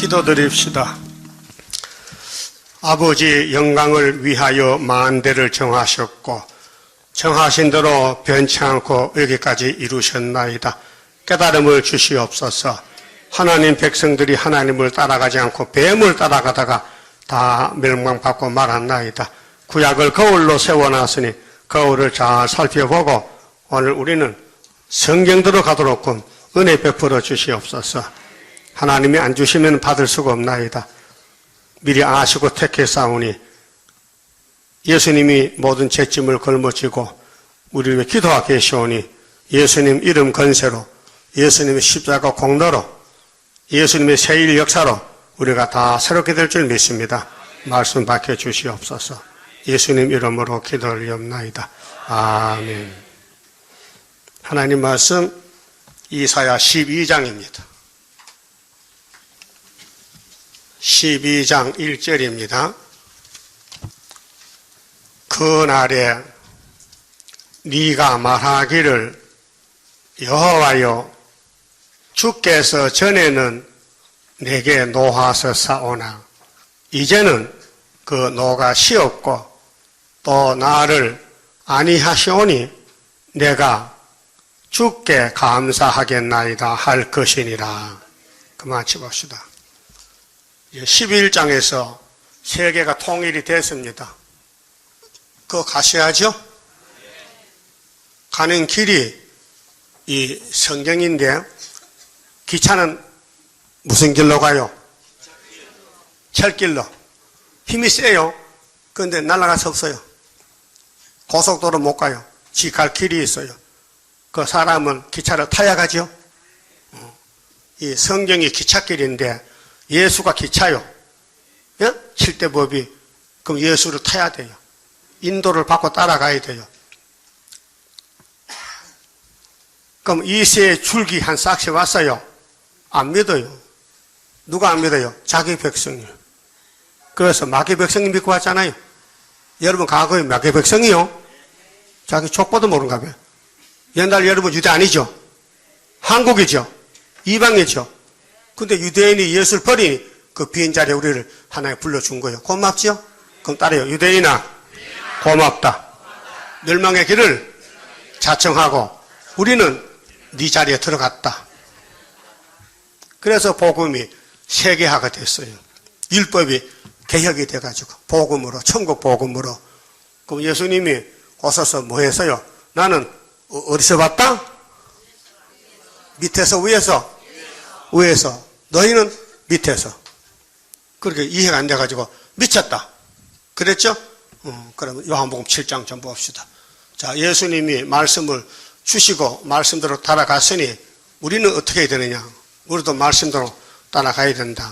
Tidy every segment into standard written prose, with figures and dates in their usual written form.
기도드립시다. 아버지 영광을 위하여 만대를 정하셨고 정하신 대로 변치 않고 여기까지 이루셨나이다. 깨달음을 주시옵소서. 하나님 백성들이 하나님을 따라가지 않고 뱀을 따라가다가 다 멸망받고 말았나이다. 구약을 거울로 세워놨으니 거울을 잘 살펴보고 오늘 우리는 성경대로 가도록끔 은혜 베풀어 주시옵소서. 하나님이 안 주시면 받을 수가 없나이다. 미리 아시고 택했사오니 예수님이 모든 죄짐을 걸머지고 우리를 위해 기도하고 계시오니 예수님 이름 건세로 예수님의 십자가 공로로 예수님의 세일 역사로 우리가 다 새롭게 될 줄 믿습니다. 말씀 밝혀 주시옵소서. 예수님 이름으로 기도하옵나이다. 아멘. 하나님 말씀 이사야 12장입니다. 12장 1절입니다. 그날에 네가 말하기를 여호와여 주께서 전에는 내게 노하셨사오나 이제는 그 노가 쉬었고 또 나를 아니하시오니 내가 주께 감사하겠나이다 할 것이니라. 그만 쳐봅시다. 11장에서 세계가 통일이 됐습니다. 그거 가셔야죠? 가는 길이 이 성경인데 기차는 무슨 길로 가요? 철길로. 힘이 세요. 그런데 날아갈 수 없어요. 고속도로 못 가요. 지 갈 길이 있어요. 그 사람은 기차를 타야 가죠. 이 성경이 기찻길인데 예수가 기차요. 예? 7대 법이. 그럼 예수를 타야 돼요. 인도를 받고 따라가야 돼요. 그럼 이새의 줄기 한 싹씩 왔어요. 안 믿어요. 누가 안 믿어요? 자기 백성이요. 그래서 마귀 백성이 믿고 왔잖아요. 여러분 과거에 마귀 백성이요? 자기 족보도 모르는가 봐요. 옛날 여러분 유대 아니죠? 한국이죠? 이방이죠? 근데 유대인이 예수를 버리니 그 빈 자리에 우리를 하나님 불러준 거예요. 고맙죠? 그럼 따라요. 유대인아 고맙다. 멸망의 길을 자청하고 우리는 네 자리에 들어갔다. 그래서 복음이 세계화가 됐어요. 율법이 개혁이 돼가지고 복음으로 천국 복음으로. 그럼 예수님이 오셔서 뭐 했어요? 나는 어디서 봤다? 밑에서 위에서? 위에서. 너희는 밑에서. 그렇게 이해가 안 돼가지고 미쳤다. 그랬죠? 그러면 요한복음 7장 좀 봅시다. 자, 예수님이 말씀을 주시고 말씀대로 따라갔으니 우리는 어떻게 해야 되느냐? 우리도 말씀대로 따라가야 된다.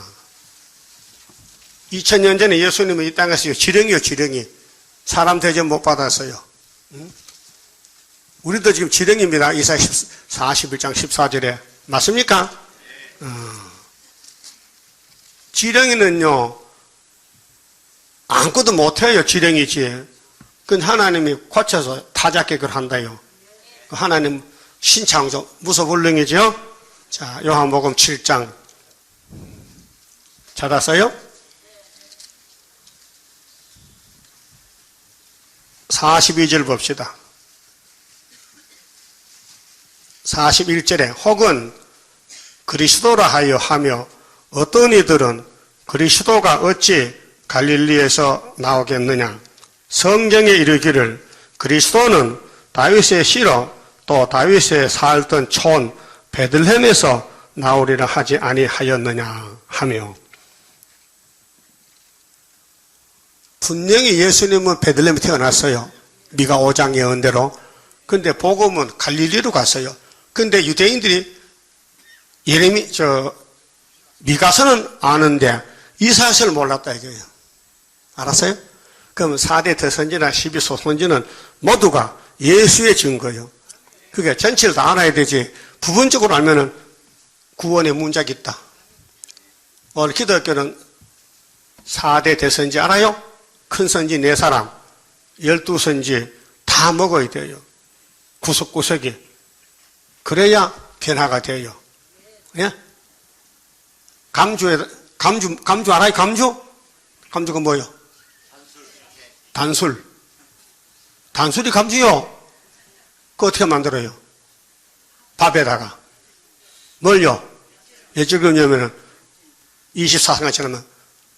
2000년 전에 예수님은 이 땅에서 지령이요, 지령이. 사람 대접 못 받았어요. 우리도 지금 지령입니다. 이사야 41장 14절에. 맞습니까? 지령이는요, 아무것도 못해요. 지령이지. 그건 하나님이 고쳐서 타작객을 한다요. 하나님 신창조 무소불능이죠. 자, 요한복음 7장 찾았어요? 42절 봅시다. 41절에 혹은 그리스도라 하며 어떤 이들은 그리스도가 어찌 갈릴리에서 나오겠느냐? 성경에 이르기를 그리스도는 다윗의 씨로 또 다윗에 살던 촌 베들레헴에서 나오리라 하지 아니하였느냐 하며, 분명히 예수님은 베들레헴에 태어났어요. 미가 5장 예언대로. 근데 복음은 갈릴리로 갔어요. 근데 유대인들이 미가서는 아는데 이사야서를 몰랐다 이거예요. 알았어요? 그럼 4대 대선지나 12소선지는 모두가 예수의 증거예요. 그게 전체를 다 알아야 되지. 부분적으로 알면은 구원의 문짝이 있다. 오늘 기독교는 4대 대선지 알아요? 큰 선지 4사람, 12선지 다 먹어야 돼요. 구석구석이. 그래야 변화가 돼요. 예? 감주에 감주 알아요? 감주? 감주가 뭐예요? 단술. 단술이 감주요. 그거 어떻게 만들어요? 밥에다가. 뭘요? 왜 그러냐면은 24시간 지나면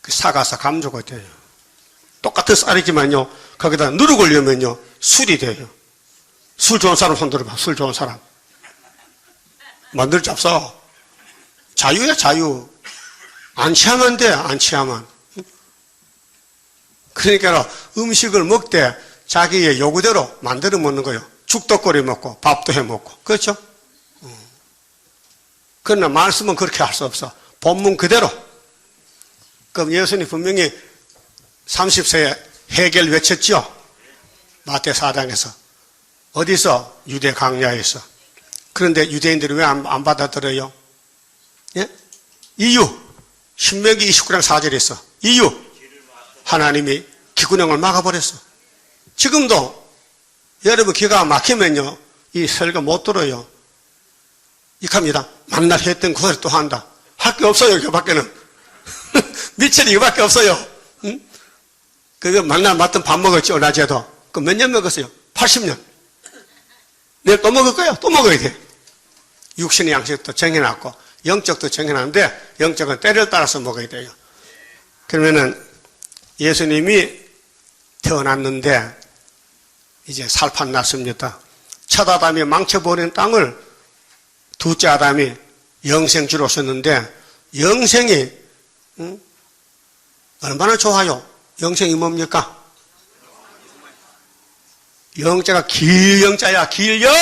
그 사가서 감주가 돼요. 똑같은 쌀이지만요. 거기다 누룩 올리면요. 술이 돼요. 술 좋은 사람 손 들어봐. 술 좋은 사람. 만들 잡서. 자유야, 자유. 안 취하면 돼, 안 취하면. 그러니까 음식을 먹되 자기의 요구대로 만들어 먹는 거예요. 죽도 끓여 먹고 밥도 해 먹고. 그렇죠? 그러나 말씀은 그렇게 할 수 없어. 본문 그대로. 그럼 예수님 분명히 30세에 해결 외쳤죠? 마태 4장에서. 어디서? 유대 강야에서. 그런데 유대인들이 왜 안 받아들여요? 예? 이유. 신명기 29장 4절에 있어. 이유. 하나님이 기구령을 막아버렸어. 지금도 여러분 기가 막히면요. 이 설교 못 들어요. 이겁니다. 만날 했던 그 소리 또 한다. 할 게 없어요. 이거밖에는. 미천이 이거밖에 없어요. 응? 그거 만날 맞던 밥 먹었죠. 낮에도. 그 몇 년 먹었어요? 80년. 내일 또 먹을 거야. 또 먹어야 돼. 육신의 양식도 정해놨고 영적도 정해놨는데 영적은 때를 따라서 먹어야 돼요. 그러면은 예수님이 태어났는데 이제 살판 났습니다. 첫 아담이 망쳐버린 땅을 둘째 아담이 영생주로 썼는데 영생이 얼마나 좋아요. 영생이 뭡니까? 영자가 길영자야. 길영.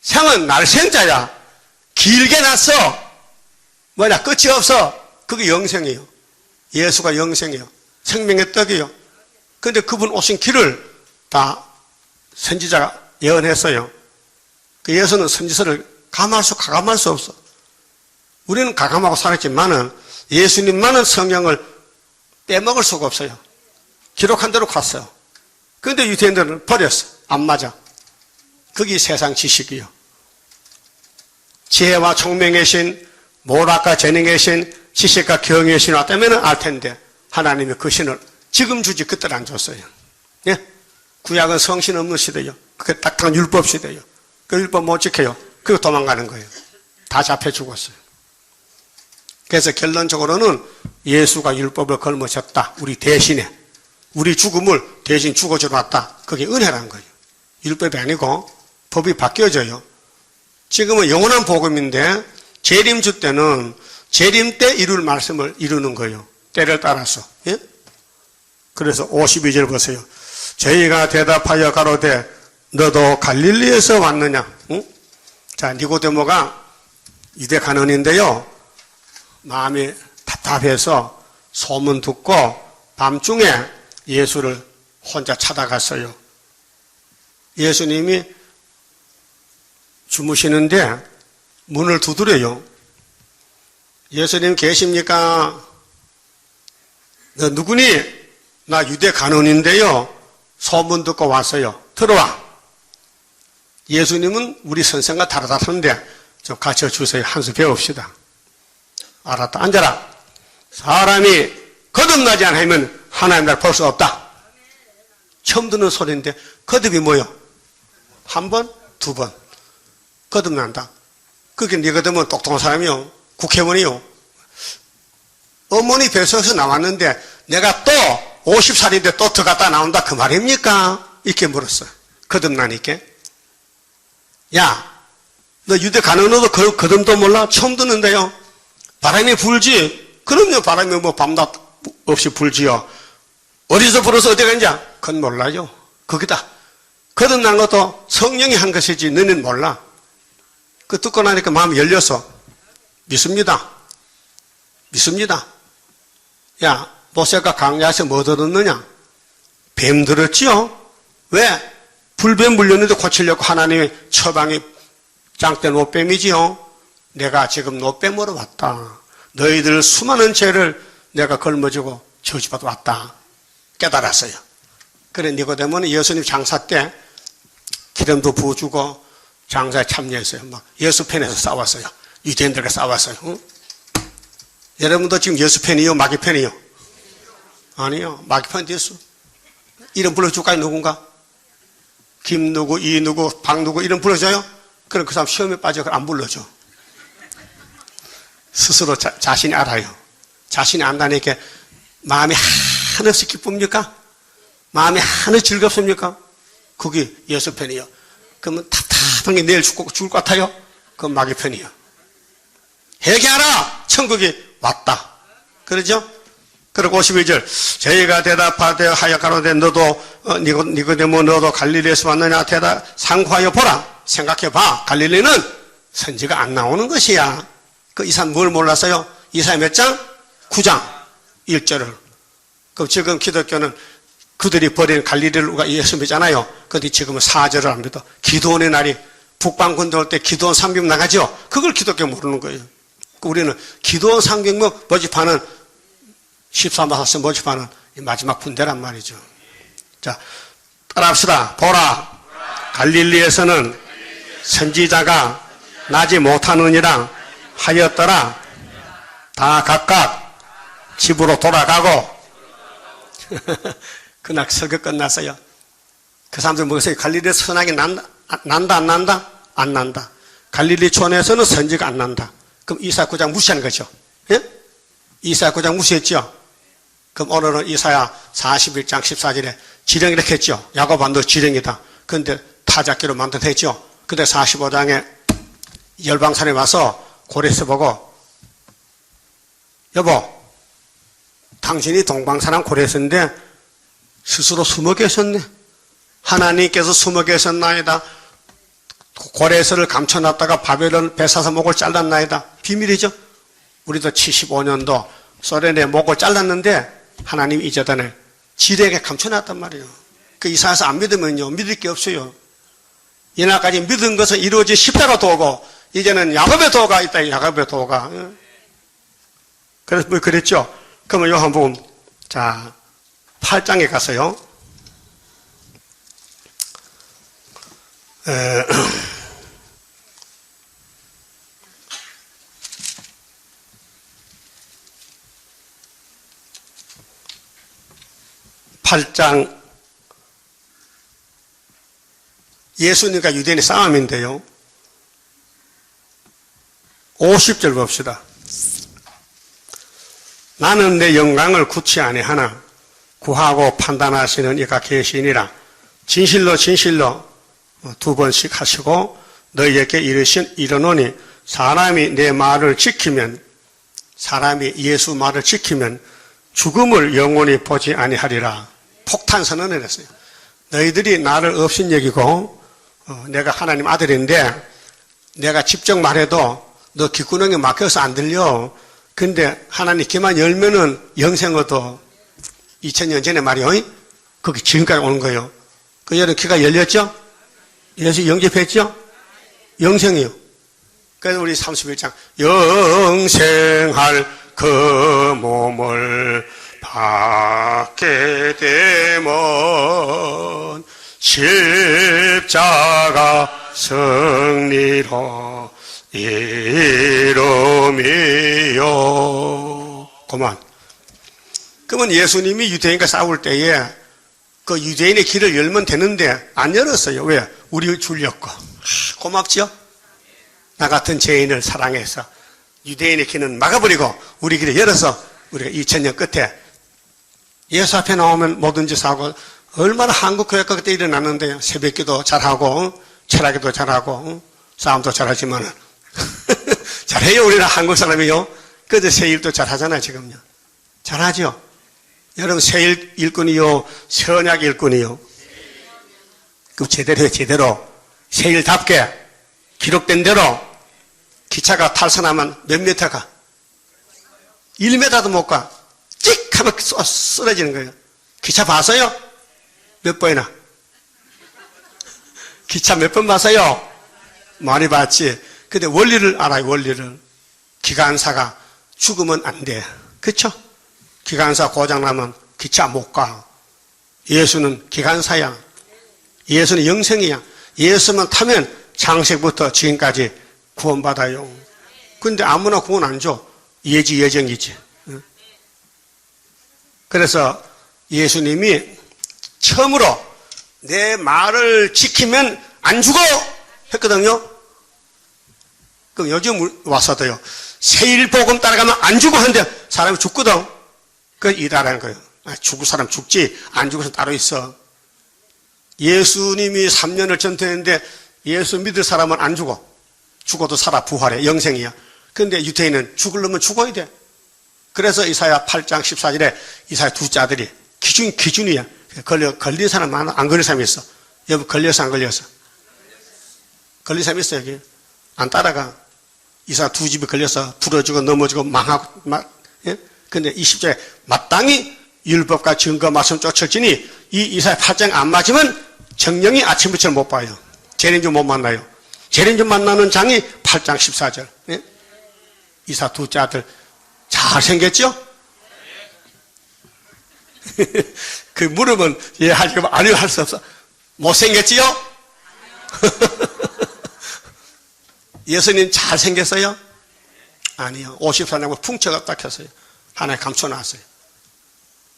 생은 날생자야. 길게 났어. 뭐냐 끝이 없어. 그게 영생이에요. 예수가 영생이에요. 생명의 떡이에요. 그런데 그분 오신 길을 다 선지자가 예언했어요. 그 예수는 선지서를 가감할 수 없어. 우리는 가감하고 살았지만은 예수님만은 성경을 빼먹을 수가 없어요. 기록한 대로 갔어요. 그런데 유대인들은 버렸어. 안 맞아. 그게 세상 지식이요. 지혜와 총명의 신, 모락과 재능의 신, 지식과 경의 신 왔다면 알 텐데 하나님이 그 신을 지금 주지 그때 안 줬어요. 예? 구약은 성신 없는 시대요. 그게 딱딱한 율법 시대요. 그 율법 못 지켜요. 그리고 도망가는 거예요. 다 잡혀 죽었어요. 그래서 결론적으로는 예수가 율법을 걸머졌다. 우리 대신에. 우리 죽음을 대신 죽어주러 왔다. 그게 은혜라는 거예요. 율법이 아니고 법이 바뀌어져요. 지금은 영원한 복음인데 재림주 때는 재림 때 이룰 말씀을 이루는 거예요. 때를 따라서. 예? 그래서 52절 보세요. 저희가 대답하여 가로되 너도 갈릴리에서 왔느냐? 응? 자, 니고데모가 유대 간원인데요. 마음이 답답해서 소문 듣고 밤중에 예수를 혼자 찾아갔어요. 예수님이 주무시는데 문을 두드려요. 예수님 계십니까? 너 누구니? 나 유대 간원인데요. 소문 듣고 왔어요. 들어와. 예수님은 우리 선생과 다르다는데 좀 가르쳐 주세요. 한 수 배웁시다. 알았다. 앉아라. 사람이 거듭나지 않으면 하나님 나라를 볼 수 없다. 처음 듣는 소리인데 거듭이 뭐요? 한 번, 두 번. 거듭난다. 그게 니거든은 똑똑한 사람이요. 국회의원이요. 어머니 뱃속에서 나왔는데 내가 또 50살인데 또 들어갔다 나온다 그 말입니까? 이렇게 물었어요. 거듭나니까. 야, 너 유대 간원어도 거듭도 몰라? 처음 듣는데요. 바람이 불지? 그럼요. 바람이 뭐 밤낮 없이 불지요. 어디서 불어서 어디 갔냐? 그건 몰라요. 거기다. 거듭난 것도 성령이 한 것이지 너는 몰라. 그 듣고 나니까 마음이 열려서 믿습니다. 믿습니다. 야, 모세가 강야에서 뭐 들었느냐? 뱀 들었지요? 왜? 불뱀 물렸는데 고치려고 하나님의 처방이 짱된 노뱀이지요? 내가 지금 노뱀으로 왔다. 너희들 수많은 죄를 내가 걸머지고 저주받아 왔다. 깨달았어요. 그래 니고데모는 예수님 장사 때 기름도 부어주고 장사에 참여했어요. 막 예수 편에서 싸웠어요. 유대인들과 싸웠어요. 응? 여러분도 지금 예수 팬이요? 마귀 팬이요? 아니요. 마귀 팬 됐어. 이름 불러줄까요? 누군가? 김 누구, 이 누구, 박 누구 이름 불러줘요? 그럼 그 사람 시험에 빠져 안 불러줘. 스스로 자신이 알아요. 자신이 안다니까 마음이 한없이 기쁩니까? 마음이 한없이 즐겁습니까? 그게 예수 편이요. 그러면 답답한 게 내일 죽을 것 같아요? 그건 마귀 편이요. 회개하라! 천국이 왔다. 그러죠? 그리고 52절 저희가 대답하되 하여 가로되 너도 니고데모 너도 갈릴리에서 왔느냐 대답 상고하여 보라. 생각해봐. 갈릴리는 선지가 안 나오는 것이야. 그 이사 뭘 몰랐어요? 이사야 몇 장? 9장 1절을. 그럼 지금 기독교는 그들이 버린 갈릴리를 우리가 예수 믿잖아요. 그런데 지금은 4절을 안 믿어. 기도원의 날이 북방군대 올 때 기도원 상병 나가죠. 그걸 기독교 모르는 거예요. 우리는 기도원 상병 모집하는 14마사스 모집하는 마지막 군대란 말이죠. 자, 따라합시다. 보라. 갈릴리에서는 선지자가 나지 못하느니라 하였더라. 다 각각 집으로 돌아가고 그날 설교 끝났어요. 그 사람들 뭐겠어요? 갈릴리에서 선악이 난다 안 난다? 안 난다. 갈릴리 촌에서는 선지가 안 난다. 그럼 이사야 9장 무시하는 거죠. 예? 이사야 9장 무시했죠. 그럼 오늘은 이사야 41장 14절에 지령 이렇게 했죠. 야곱아 너 지령이다. 그런데 타작기로 만들었죠. 근데 45장에 열방산에 와서 고레스 보고 여보 당신이 동방사람 고레스인데 스스로 숨어 계셨네. 하나님께서 숨어 계셨나이다. 고레스를 감춰놨다가 바벨론 배사서 목을 잘랐나이다. 비밀이죠. 우리도 75년도 소련의 목을 잘랐는데 하나님 이제단을 지령에 감춰놨단 말이에요. 그 이사야서 안 믿으면요 믿을 게 없어요. 이날까지 믿은 것은 이루어진 십자가 도고 이제는 야곱의 도가 있다. 야곱의 도가. 그래서 뭐 그랬죠. 그러면 요한복음 자 8장에 가서요. 8장 예수님과 유대인의 싸움인데요. 50절 봅시다. 나는 내 영광을 굳이 아니하나 구하고 판단하시는 이가 계시니라. 진실로 진실로 두 번씩 하시고 너희에게 이르노니 사람이 내 말을 지키면 사람이 예수 말을 지키면 죽음을 영원히 보지 아니하리라. 폭탄 선언을 했어요. 너희들이 나를 없인 여기고 내가 하나님 아들인데 내가 직접 말해도 너 귓구멍에 막혀서 안 들려. 근데 하나님 귀만 열면은 영생 얻어. 2000년 전에 말이요. 거기 지금까지 오는 거예요. 그 여러분 귀가 열렸죠? 예수 영접했죠? 영생이요. 그래서 우리 31장 영생할 그 몸을 받게 되면 십자가 승리로 이름이요. 그만. 그러면 예수님이 유대인과 싸울 때에 그 유대인의 길을 열면 되는데 안 열었어요. 왜? 우리 줄였고. 고맙죠? 나 같은 죄인을 사랑해서 유대인의 길은 막아버리고 우리 길을 열어서 우리가 2000년 끝에 예수 앞에 나오면 뭐든지 사고 얼마나 한국 교회가 그때 일어났는데요. 새벽기도 잘하고 철학기도 잘하고 싸움도 잘하지만 잘해요. 우리는 한국 사람이요. 그래도 세일도 잘하잖아요. 지금요. 잘하죠. 여러분 세일 일꾼이요 선약 일꾼이요. 그 제대로 세일답게 기록된 대로 기차가 탈선하면 몇 미터 가? 1m도 못 가. 찍 하면 쓰러지는 거예요. 기차 봤어요? 몇 번이나? 기차 몇 번 봤어요? 많이 봤지. 근데 원리를 알아요. 원리를. 기관사가 죽으면 안 돼. 그렇죠? 기관사 고장나면 기차 못 가. 예수는 기관사야. 예수는 영생이야. 예수만 타면 창세부터 지금까지 구원받아요. 근데 아무나 구원 안 줘. 예지 예정이지. 그래서 예수님이 처음으로 내 말을 지키면 안 죽어 했거든요. 그럼 요즘 와서도요, 세일복음 따라가면 안 죽어 하는데 사람이 죽거든. 그걸 일하라는 거예요. 죽을 사람 죽지, 안 죽을 사람 따로 있어. 예수님이 3년을 전도했는데 예수 믿을 사람은 안 죽어. 죽어도 살아, 부활해, 영생이야. 그런데 유대인은 죽으려면 죽어야 돼. 그래서 이사야 8장 14절에 이사야 둘째 아들이 기준이야. 걸린 사람 많아, 안 걸린 사람이 있어. 여러분 걸려서 안 걸려서? 걸린 사람이 있어, 여기. 안 따라가. 이사 두 집이 걸려서 부러지고 넘어지고 망하고, 예? 근데 이 10절에 마땅히 율법과 증거 말씀 쫓을지니 이 이사야 8장 안 맞으면 정령이 아침부터 못 봐요. 재림주 못 만나요. 재림주 만나는 장이 8장 14절. 예? 이사 둘째 아들 잘생겼죠? 그 물으면 예 하지만 아니요 할 수 없어. 못생겼지요? 예수님 잘생겼어요? 아니요. 54년고 풍채가 딱 혔어요. 하나에 감춰놨어요.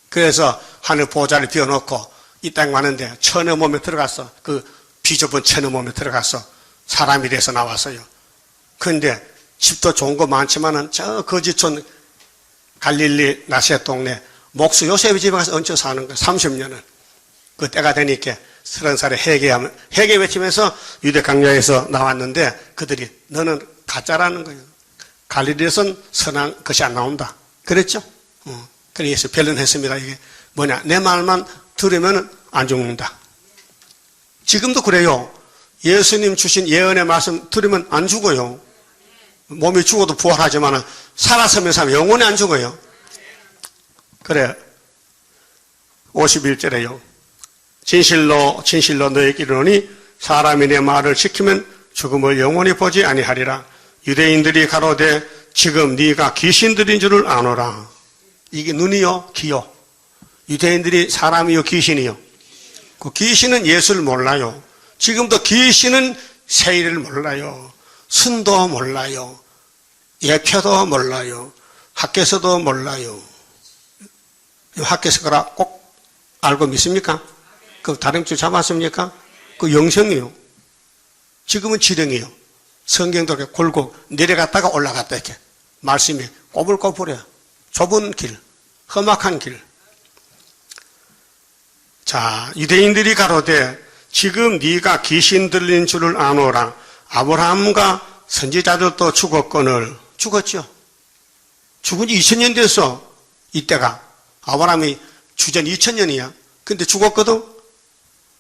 그래서 하늘 보좌를 비워놓고 이 땅 왔는데 천의 몸에 들어갔어. 그 비좁은 천의 몸에 들어갔어. 사람이 돼서 나왔어요. 그런데 집도 좋은 거 많지만은 저 거지촌 갈릴리 나세 동네 목수 요셉의 집에 가서 얹혀 사는 거예요. 30년을. 그 때가 되니까 30살에 회개 외치면서 유대 강야에서 나왔는데 그들이 너는 가짜라는 거예요. 갈릴리에서는 선한 것이 안 나온다. 그랬죠? 그래서 변론했습니다. 이게 뭐냐? 내 말만 들으면 안 죽는다. 지금도 그래요. 예수님 주신 예언의 말씀 들으면 안 죽어요. 몸이 죽어도 부활하지만 살아서면 사람 영원히 안 죽어요. 그래. 51절에요. 진실로 너에게 이르노니 사람이 내 말을 지키면 죽음을 영원히 보지 아니하리라. 유대인들이 가로되 지금 네가 귀신 들인 줄을 아노라. 이게 눈이요 귀요. 유대인들이 사람이요 귀신이요. 그 귀신은 예수를 몰라요. 지금도 귀신은 세일을 몰라요. 순도 몰라요. 예표도 몰라요. 학교에서도 몰라요. 학교에서 꼭 알고 믿습니까? 그 다른 줄 잡았습니까? 그 영성이요. 지금은 지령이요. 성경도 이렇게 골고 내려갔다가 올라갔다 이렇게 말씀이 꼬불꼬불해요. 좁은 길, 험악한 길. 자, 유대인들이 가로되 지금 네가 귀신 들린 줄을 아노라. 아브라함과 선지자들도 죽었거늘. 죽었죠. 죽은 지 2000년 됐어. 이때가. 아브라함이 주전 2000년이야. 근데 죽었거든.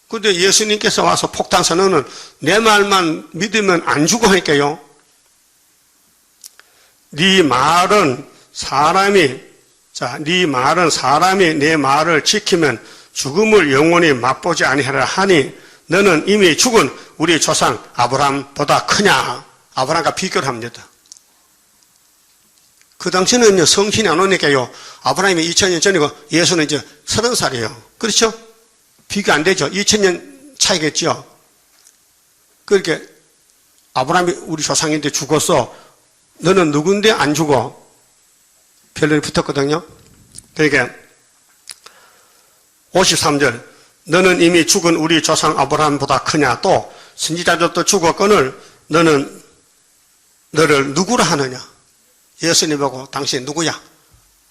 근데 예수님께서 와서 폭탄 선언은 내 말만 믿으면 안 죽어 하니까요. 네 말은 사람이 내 말을 지키면 죽음을 영원히 맛보지 아니하라 하니 너는 이미 죽은 우리 조상 아브라함보다 크냐? 아브라함과 비교를 합니다. 그 당시는 성신이 안 오니까요. 아브라함이 2000년 전이고 예수는 이제 30살이에요. 그렇죠? 비교 안 되죠. 2000년 차이겠죠. 그렇게 아브라함이 우리 조상인데 죽었어. 너는 누군데 안 죽어? 별론이 붙었거든요. 그러니까 53절 너는 이미 죽은 우리 조상 아브라함보다 크냐? 또 선지자들도 죽었거늘 너는 너를 누구라 하느냐? 예수님 보고 당신 누구야?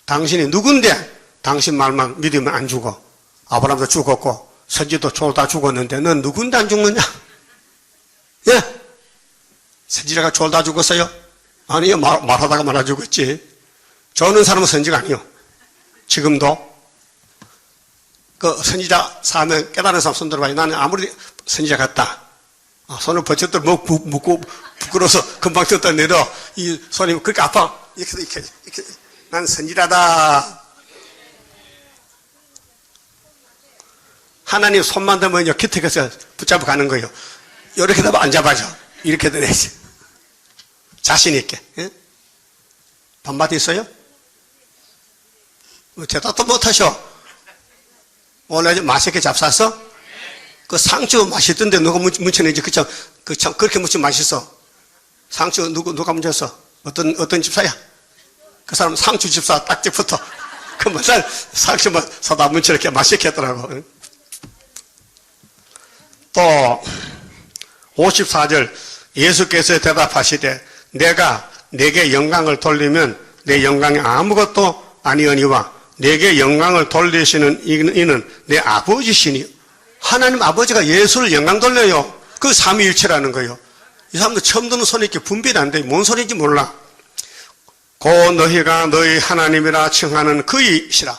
당신이 누군데 당신 말만 믿으면 안 죽어. 아브라함도 죽었고 선지도 졸다 죽었는데 넌 누군데 안 죽느냐? 예? 선지자가 졸다 죽었어요? 아니요. 말하다가 말아 죽었지. 저는 사람은 선지가 아니요. 지금도 그 선지자 사면 깨달은 사람 손 들어봐요. 나는 아무리 선지자 같다. 손을 버쳤더 묶고 부끄러워서 금방 쳤다 내려 이 손이 그렇게 아파. 이렇게 난 선지자다. 하나님 손만 대면 기특해서 붙잡아 가는 거예요. 이렇게 되면 안 잡아줘. 이렇게 되야지. 자신 있게. 예? 반바지 있어요? 대답도 못하셔. 오늘 맛있게 잡쌌어? 그 상추 맛있던데 누가 묻혀내지? 참 그렇게 무치 맛있어. 상추 누가 묻혔어? 어떤 집사야? 그 사람 상추 집사 딱지부터 그 맨날 상추 소다문처럼 이렇게 맛있게 했더라고. 또 54절 예수께서 대답하시되 내가 내게 영광을 돌리면 내 영광이 아무것도 아니오니와 내게 영광을 돌리시는 이는 내 아버지시니. 하나님 아버지가 예수를 영광 돌려요. 그 삼위일체라는 거예요. 이 사람들 처음 듣는 소리 이렇게 분별이 안 돼. 뭔 소리인지 몰라. 고 너희가 너희 하나님이라 칭하는 그이시라.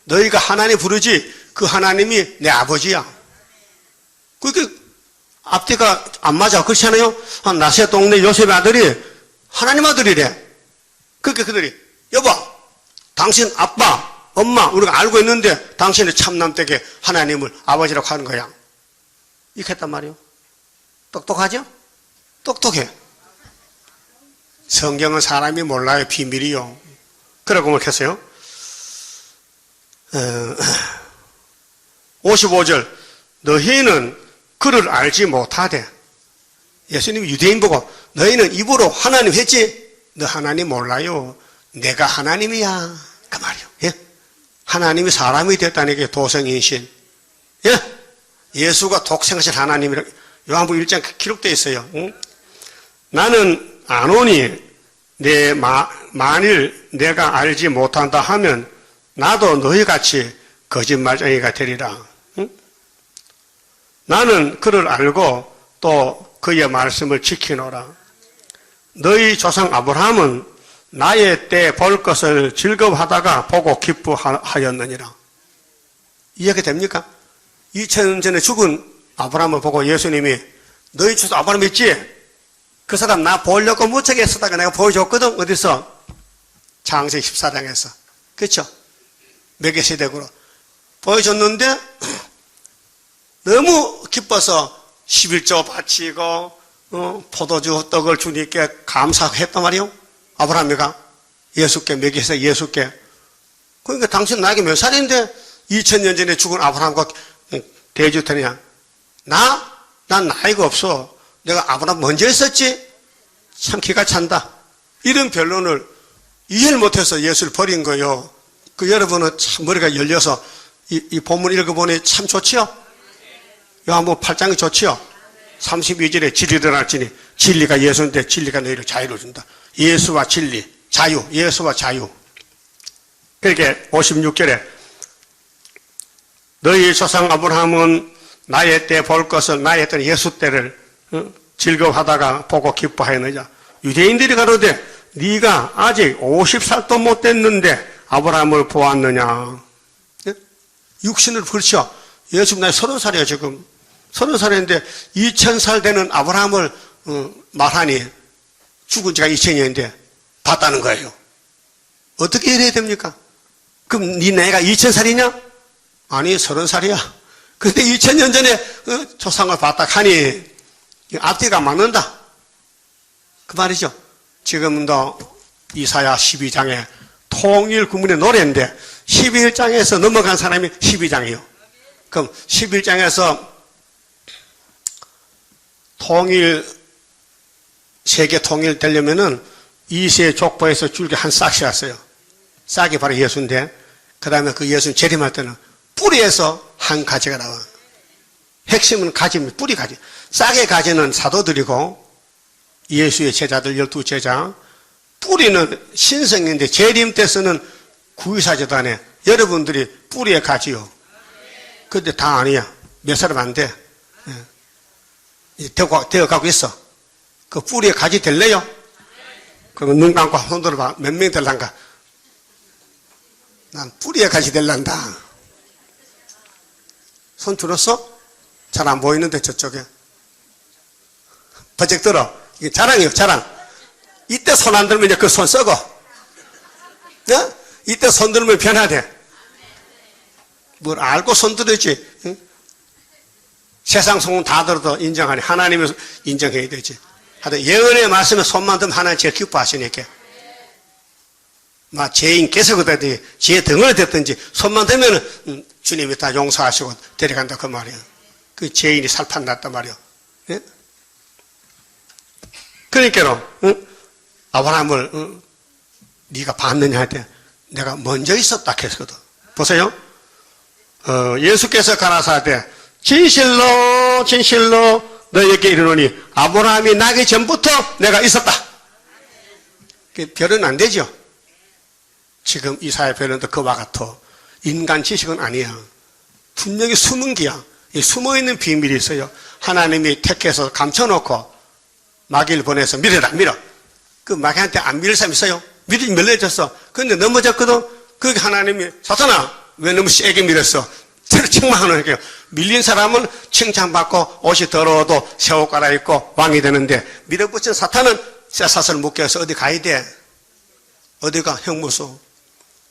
너희가 하나님 부르지 그 하나님이 내 아버지야. 그게 앞뒤가 안 맞아. 그렇잖아요. 나세 동네 요셉의 아들이 하나님 아들이래. 그렇게 그들이 여보 당신 아빠 엄마 우리가 알고 있는데 당신의 참남되게 하나님을 아버지라고 하는 거야. 이렇게 했단 말이에요. 똑똑하죠? 똑똑해. 성경은 사람이 몰라요. 비밀이요. 그러고 뭐 했어요? 55절 너희는 그를 알지 못하되. 예수님이 유대인 보고 너희는 입으로 하나님 했지 너 하나님 몰라요. 내가 하나님이야. 그 말이요. 예? 하나님이 사람이 됐다는 게 도성인신. 예? 예수가 독생하신 하나님이라 요한복음 1장 기록되어 있어요. 응? 나는 아노니 만일 내가 알지 못한다 하면 나도 너희같이 거짓말쟁이가 되리라. 응? 나는 그를 알고 또 그의 말씀을 지키노라. 너희 조상 아브라함은 나의 때 볼 것을 즐거워하다가 보고 기뻐하였느니라. 이해가 됩니까? 2000년 전에 죽은 아브라함을 보고 예수님이 너희 조상 아브라함 있지? 그 사람 나 보려고 무척 애쓰다가 내가 보여줬거든. 어디서? 창세기 14장에서. 그렇죠? 멜기세덱으로 보여줬는데 너무 기뻐서 11조 바치고 포도주 떡을 주님께 감사했단 말이요. 아브라함이가 예수께 멜기세덱 예수께. 그러니까 당신 나에게 몇 살인데 2000년 전에 죽은 아브라함과 대주되냐? 난 나이가 없어. 내가 아브라함 먼저 했었지? 참 기가 찬다. 이런 변론을 이해를 못해서 예수를 버린 거예요. 그 여러분은 참 머리가 열려서 이 본문 읽어보니 참 좋지요? 요한복음 8장이 좋지요? 32절에 진리 드러날지니 진리가 예수인데 진리가 너희를 자유를 준다. 예수와 진리, 자유, 예수와 자유. 그렇게 56절에 너희 조상 아브라함은 나의 때 볼 것을 나의 때는 예수 때를 즐거워하다가 보고 기뻐하였느냐. 유대인들이 가로되 네가 아직 50살도 못 됐는데 아브라함을 보았느냐. 육신을 그렇죠. 예수님 나이 30살이에요 지금. 30살인데 2000살 되는 아브라함을 말하니 죽은 지가 2000년인데 봤다는 거예요. 어떻게 이래야 됩니까? 그럼 네 나이가 2000살이냐? 아니 30살이야. 근데 2000년 전에 조상을 봤다 하니 앞뒤가 맞는다. 그 말이죠. 지금도 이사야 12장에 통일 구문의 노래인데 11장에서 넘어간 사람이 12장이에요. 그럼 11장에서 세계 통일 되려면은 이세 족보에서 줄기 한 싹이 왔어요. 싹이 바로 예수인데, 그 다음에 그 예수 재림할 때는 뿌리에서 한 가지가 나와. 핵심은 가지입니다. 뿌리 가지. 싹의 가지는 사도들이고, 예수의 제자들 12제자. 뿌리는 신성인데, 재림 때 쓰는 구의사제단에 여러분들이 뿌리의 가지요. 근데 다 아니야. 몇 사람 안 돼. 되어 가고 있어. 그 뿌리에 가지 될래요? 그러면 눈 감고 손 들어봐. 몇 명 될란가? 난 뿌리에 가지 될란다. 손 들었어? 잘 안 보이는데 저쪽에. 버쩍 들어. 이게 자랑이에요, 자랑. 이때 손 안 들면 이제 그 손 썩어. 네? 이때 손 들면 변화돼. 뭘 알고 손 들었지. 응? 세상 소문 다 들어도 인정하니 하나님을 인정해야 되지. 하여튼 예언의 말씀에 손만 들면 하나님 제일 기뻐하시니까. 죄인께서 그랬든지 죄 덩어리 됐든지 손만 들면 주님이 다 용서하시고 데려간다 그 말이에요. 그 죄인이 살판 났단 말이에요. 예? 그러니까로 아브라함을 네가 봤느냐 할 때 내가 먼저 있었다 했거든. 보세요. 예수께서 가라사대 진실로 진실로 너에게 이르노니 아브라함이 나기 전부터 내가 있었다. 별은 안 되죠. 지금 이사야 별은도 그와 같아. 인간 지식은 아니야. 분명히 숨은 기야. 숨어있는 비밀이 있어요. 하나님이 택해서 감춰놓고 마귀를 보내서 밀어라 밀어. 그 마귀한테 안 밀을 사람 있어요? 밀이 밀려졌어. 그런데 넘어졌거든. 그게 하나님이 사탄아 왜 너무 세게 밀었어? 저를 책망하는 거예요. 밀린 사람은 칭찬받고 옷이 더러워도 새 옷 갈아입고 왕이 되는데 밀어붙인 사탄은 쇠사슬 묶여서 어디 가야 돼? 어디가? 형무소.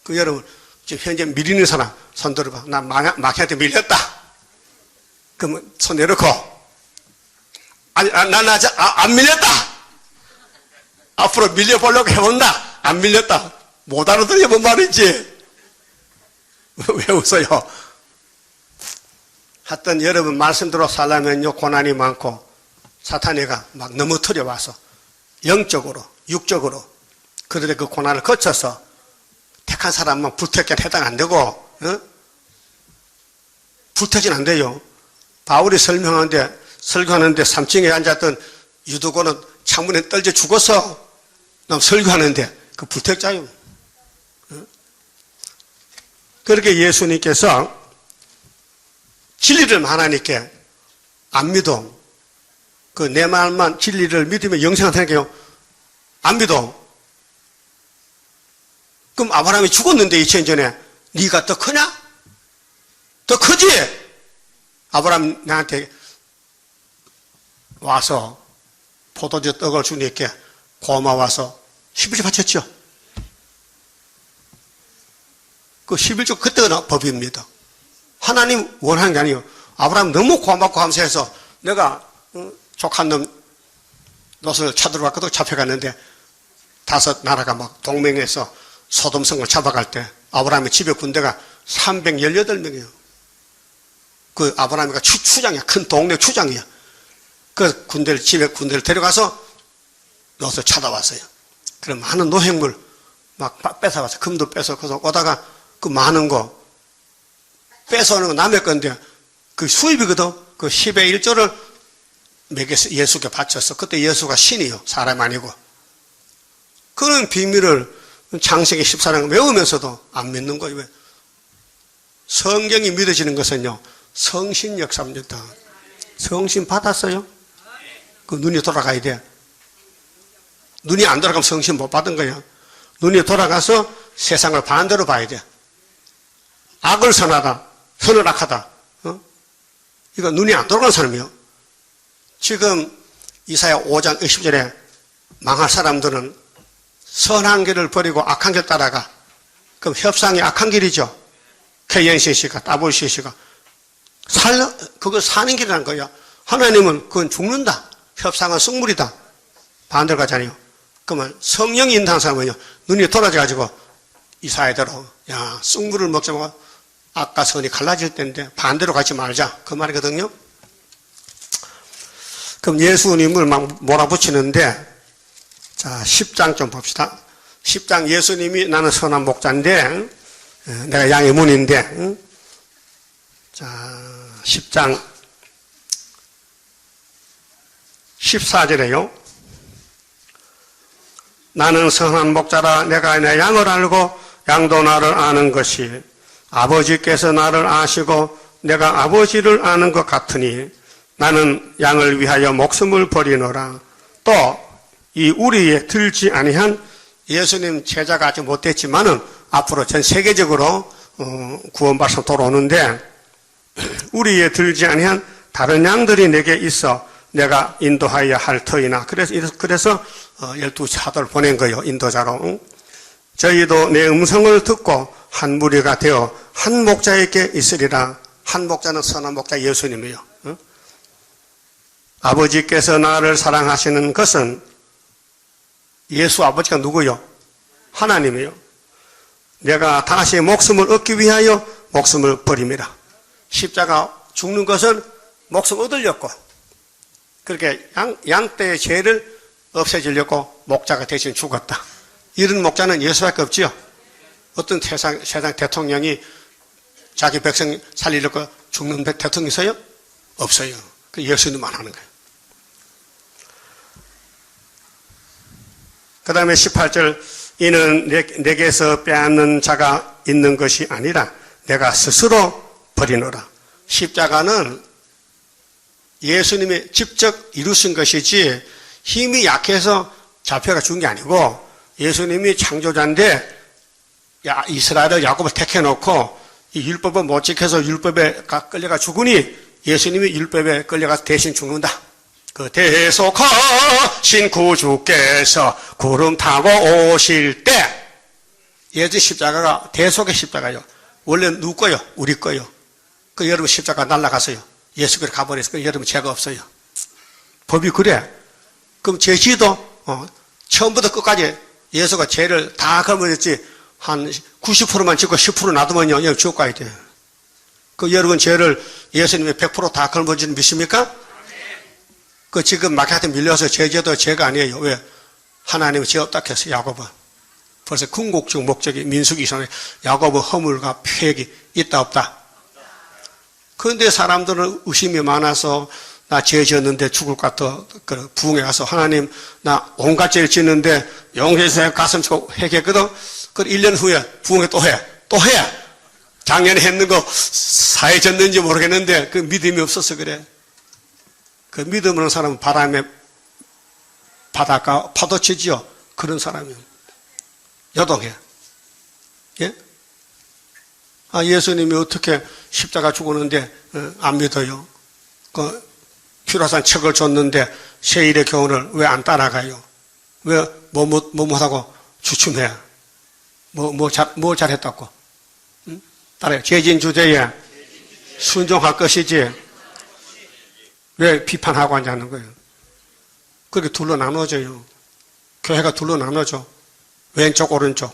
그 여러분 지금 현재 밀리는 사람 손 들어봐. 나 마귀한테 밀렸다. 그러면 손 내놓고 아니 안 밀렸다. 앞으로 밀려보려고 해본다. 안 밀렸다. 못 알아들려 뭔 말인지. 왜 웃어요? 하여튼 여러분 말씀대로 살려면요 고난이 많고 사탄이가 막 넘어뜨려 와서 영적으로 육적으로 그들의 그 고난을 거쳐서 택한 사람만 불택에 해당 안 되고 불태진 안 돼요. 바울이 설교하는데 3층에 앉았던 유두고는 창문에 떨져 죽어서 설교하는데 그 불택자요. 그렇게 예수님께서 진리를 말하니까 안 믿어. 그 내 말만 진리를 믿으면 영생을 하니까요. 안 믿어. 그럼 아브라함이 죽었는데 2000년 전에 네가 더 크냐? 더 크지? 아브라함 나한테 와서 포도주 떡을 주니까 고마워서 11조 바쳤죠. 그 11조 그때가 법입니다. 하나님 원하는 게 아니에요. 아브라함 너무 고맙고 감사해서 내가 족한 놈 롯을 찾으러 갔거든. 잡혀갔는데 5 나라가 막 동맹해서 소돔성을 잡아갈 때 아브라함의 집에 군대가 318명이에요. 그 아브라함이가 추장이야. 큰 동네 추장이야. 그 집에 군대를 데려가서 롯을 찾아왔어요. 그럼 많은 노획물 막 뺏어왔어요. 금도 뺏어서 오다가 그 많은 거 뺏어오는 건 남의 건데 그 수입이거든. 그 10의 1조를 매겨서 예수께 바쳤어. 그때 예수가 신이요. 사람 아니고. 그런 비밀을 창세기 14장 외우면서도 안 믿는 거예요. 왜? 성경이 믿어지는 것은요. 성신 역사입니다. 성신 받았어요? 그 눈이 돌아가야 돼. 눈이 안 돌아가면 성신 못 받은 거야. 눈이 돌아가서 세상을 반대로 봐야 돼. 악을 선하다. 선을 악하다. 이거 눈이 안 돌아가는 사람이에요. 지금 이사야 5장 20절에 망할 사람들은 선한 길을 버리고 악한 길 따라가. 그럼 협상이 악한 길이죠. KNCC가, WCC가. 그거 사는 길이라는 거야. 하나님은 그건 죽는다. 협상은 쑥물이다. 반대로 가잖아요. 그러면 성령이 인도하는 사람은요, 눈이 돌아져가지고 이사야대로, 야, 쑥물을 먹자고 악과 선이 갈라질 때인데 반대로 가지 말자. 그 말이거든요. 그럼 예수님을 막 몰아붙이는데, 자, 10장 좀 봅시다. 10장 예수님이 나는 선한 목자인데, 내가 양의 문인데, 자, 10장 14절에요. 나는 선한 목자라 내가 내 양을 알고 양도 나를 아는 것이 아버지께서 나를 아시고 내가 아버지를 아는 것 같으니 나는 양을 위하여 목숨을 버리노라. 또 이 우리에 들지 아니한 예수님 제자가 아직 못됐지만은 앞으로 전 세계적으로 구원받아서 돌아오는데 우리에 들지 아니한 다른 양들이 내게 있어 내가 인도하여야 할 터이나 그래서 12 사도를 보낸 거예요. 인도자로. 저희도 내 음성을 듣고 한 무리가 되어 한 목자에게 있으리라. 한 목자는 선한 목자 예수님이에요. 아버지께서 나를 사랑하시는 것은 예수 아버지가 누구요? 하나님이요. 내가 다시 목숨을 얻기 위하여 목숨을 버림이라. 십자가 죽는 것은 목숨 얻으려고 그렇게 양떼의 죄를 없애주려고 목자가 대신 죽었다. 이런 목자는 예수밖에 없지요. 어떤 세상 대통령이 자기 백성 살리려고 죽는 대통령이 있어요? 없어요. 그 예수님만 하는 거예요. 그 다음에 18절, 이는 내게서 빼앗는 자가 있는 것이 아니라 내가 스스로 버리노라. 십자가는 예수님이 직접 이루신 것이지 힘이 약해서 잡혀가 준 게 아니고, 예수님이 창조자인데 이스라엘을 야곱을 택해놓고 이 율법을 못 지켜서 율법에 끌려가 죽으니 예수님이 율법에 끌려가 대신 죽는다. 그 대속하신 구주께서 구름 타고 오실 때, 예수 십자가가 대속의 십자가요. 원래 누구 거요? 우리 거요. 그 여러분 십자가 날아갔어요. 예수 그리 가버렸어요. 그 여러분 죄가 없어요. 법이 그래. 그럼 죄지도 처음부터 끝까지 예수가 죄를 다 거머쥐지 한 90%만 짓고 10% 놔두면요, 여기 지옥 가야 돼요. 그 여러분 죄를 예수님이 100% 다 걸머쥐는 믿습니까? 그 지금 마귀한테 밀려서 죄도 죄가 아니에요. 왜? 하나님은 죄 없다 했어요, 야곱은. 벌써 궁극적 목적이 민수기 이상에 야곱은 허물과 폐역이 있다 없다. 그런데 사람들은 의심이 많아서 나 죄 지었는데 죽을 것 같아. 부흥에 가서 하나님 나 온갖 죄를 짓는데 용서해주세요 가슴 치고 회개했거든. 그 1년 후에 부흥에 또 해. 작년에 했는 거 사해졌는지 모르겠는데 그 믿음이 없어서 그래. 그 믿음 없는 사람은 바람에 바닷가 파도치지요. 그런 사람이요. 여동해. 예? 예수님이 어떻게 십자가 죽었는데 안 믿어요? 그 피로산 척을 줬는데 세일의 교훈을 왜 안 따라가요? 왜 못하고 주춤해? 뭐 잘했다고? 응? 따라요. 죄진 주제에 순종할 것이지 왜 비판하고 앉아있는 거예요? 그렇게 둘로 나눠져요. 교회가 둘로 나눠져. 왼쪽 오른쪽.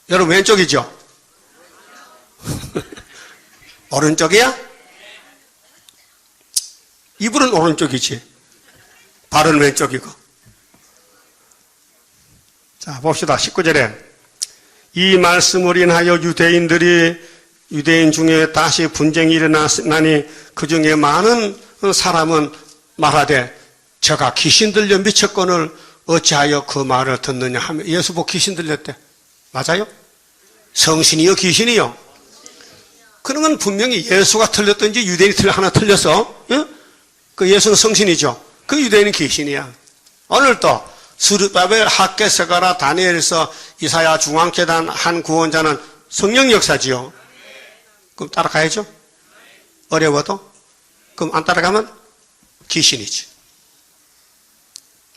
여러분 왼쪽이죠? 오른쪽이야? 이불은 오른쪽이지. 발은 왼쪽이고. 자, 봅시다. 19절에. 이 말씀을 인하여 유대인 중에 다시 분쟁이 일어나니 그 중에 많은 사람은 말하되 저가 귀신 들려 미쳤거늘 어찌하여 그 말을 듣느냐 하며 예수 보고 귀신 들렸대. 맞아요? 성신이요 귀신이요? 그러면 분명히 예수가 틀렸든지 유대인이 하나 틀려서 그 예수는 성신이죠. 그 유대인은 귀신이야. 오늘도 스룹바벨 학개서가라 다니엘서 이사야 중앙재단 한 구원자는 성령 역사지요. 그럼 따라가야죠? 어려워도? 그럼 안 따라가면 귀신이지.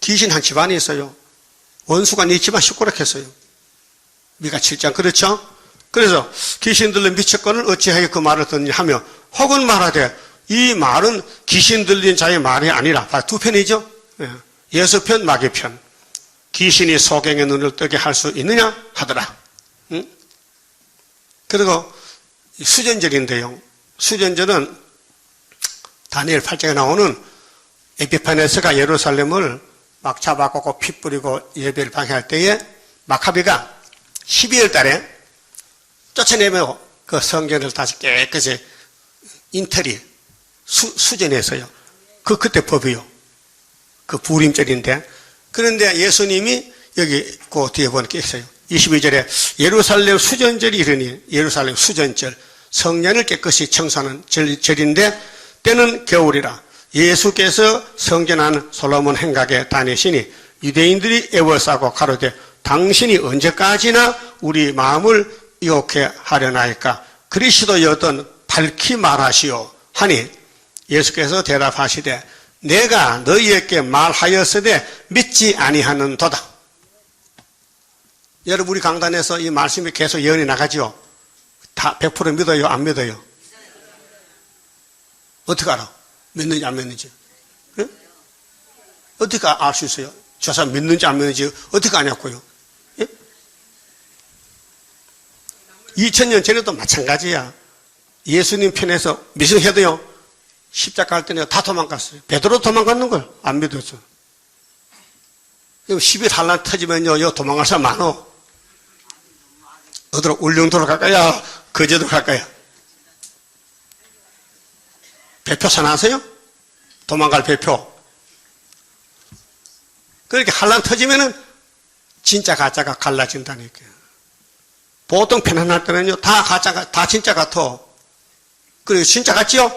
귀신 한 집안이 있어요. 원수가 네 집안 시끄럽겠어요. 미가 7장 그렇죠? 그래서 귀신 들려 미쳤거늘 어찌하여 그 말을 듣느냐 하며 혹은 말하되 이 말은 귀신 들린 자의 말이 아니라 두 편이죠. 예수 편 마귀 편. 귀신이 소경의 눈을 뜨게 할 수 있느냐 하더라. 응? 그리고 수전절인데요. 수전절은 다니엘 8장에 나오는 에피파네스가 예루살렘을 막 잡아갖고 피 뿌리고 예배를 방해할 때에 마카비가 12월 달에 쫓아내며 그 성전을 다시 깨끗이 인테리 수전했어요. 그때 법이요. 그 부림절인데. 그런데 예수님이 여기 그 뒤에 보니까 있어요. 22절에 예루살렘 수전절이 이르니 예루살렘 수전절 성년을 깨끗이 청소하는 절인데 때는 겨울이라 예수께서 성전한 솔로몬 행각에 다니시니 유대인들이 애워싸고 가로되 당신이 언제까지나 우리 마음을 유혹해 하려나이까 그리스도여든 밝히 말하시오 하니 예수께서 대답하시되 내가 너희에게 말하였으되 믿지 아니하는도다. 여러분 우리 강단에서 이 말씀이 계속 예언이 나가죠. 다 100% 믿어요? 안 믿어요? 어떻게 알아? 믿는지 안 믿는지? 네? 어떻게 알 수 있어요? 저 사람 믿는지 안 믿는지 어떻게 아냐고요? 예? 2000년 전에도 마찬가지야. 예수님 편에서 미성해도요. 십자가 할 때는 다 도망갔어요. 베드로 도망갔는 걸 안 믿었어. 시비 한란 터지면요, 요 도망갈 사람 많어. 어디로, 울릉도로 갈까요? 거제도 갈까요? 배표산 아세요? 도망갈 배표. 그렇게 한란 터지면은 진짜 가짜가 갈라진다니까요. 보통 편안할 때는요, 다 가짜가, 다 진짜 같아. 그리고 진짜 같지요?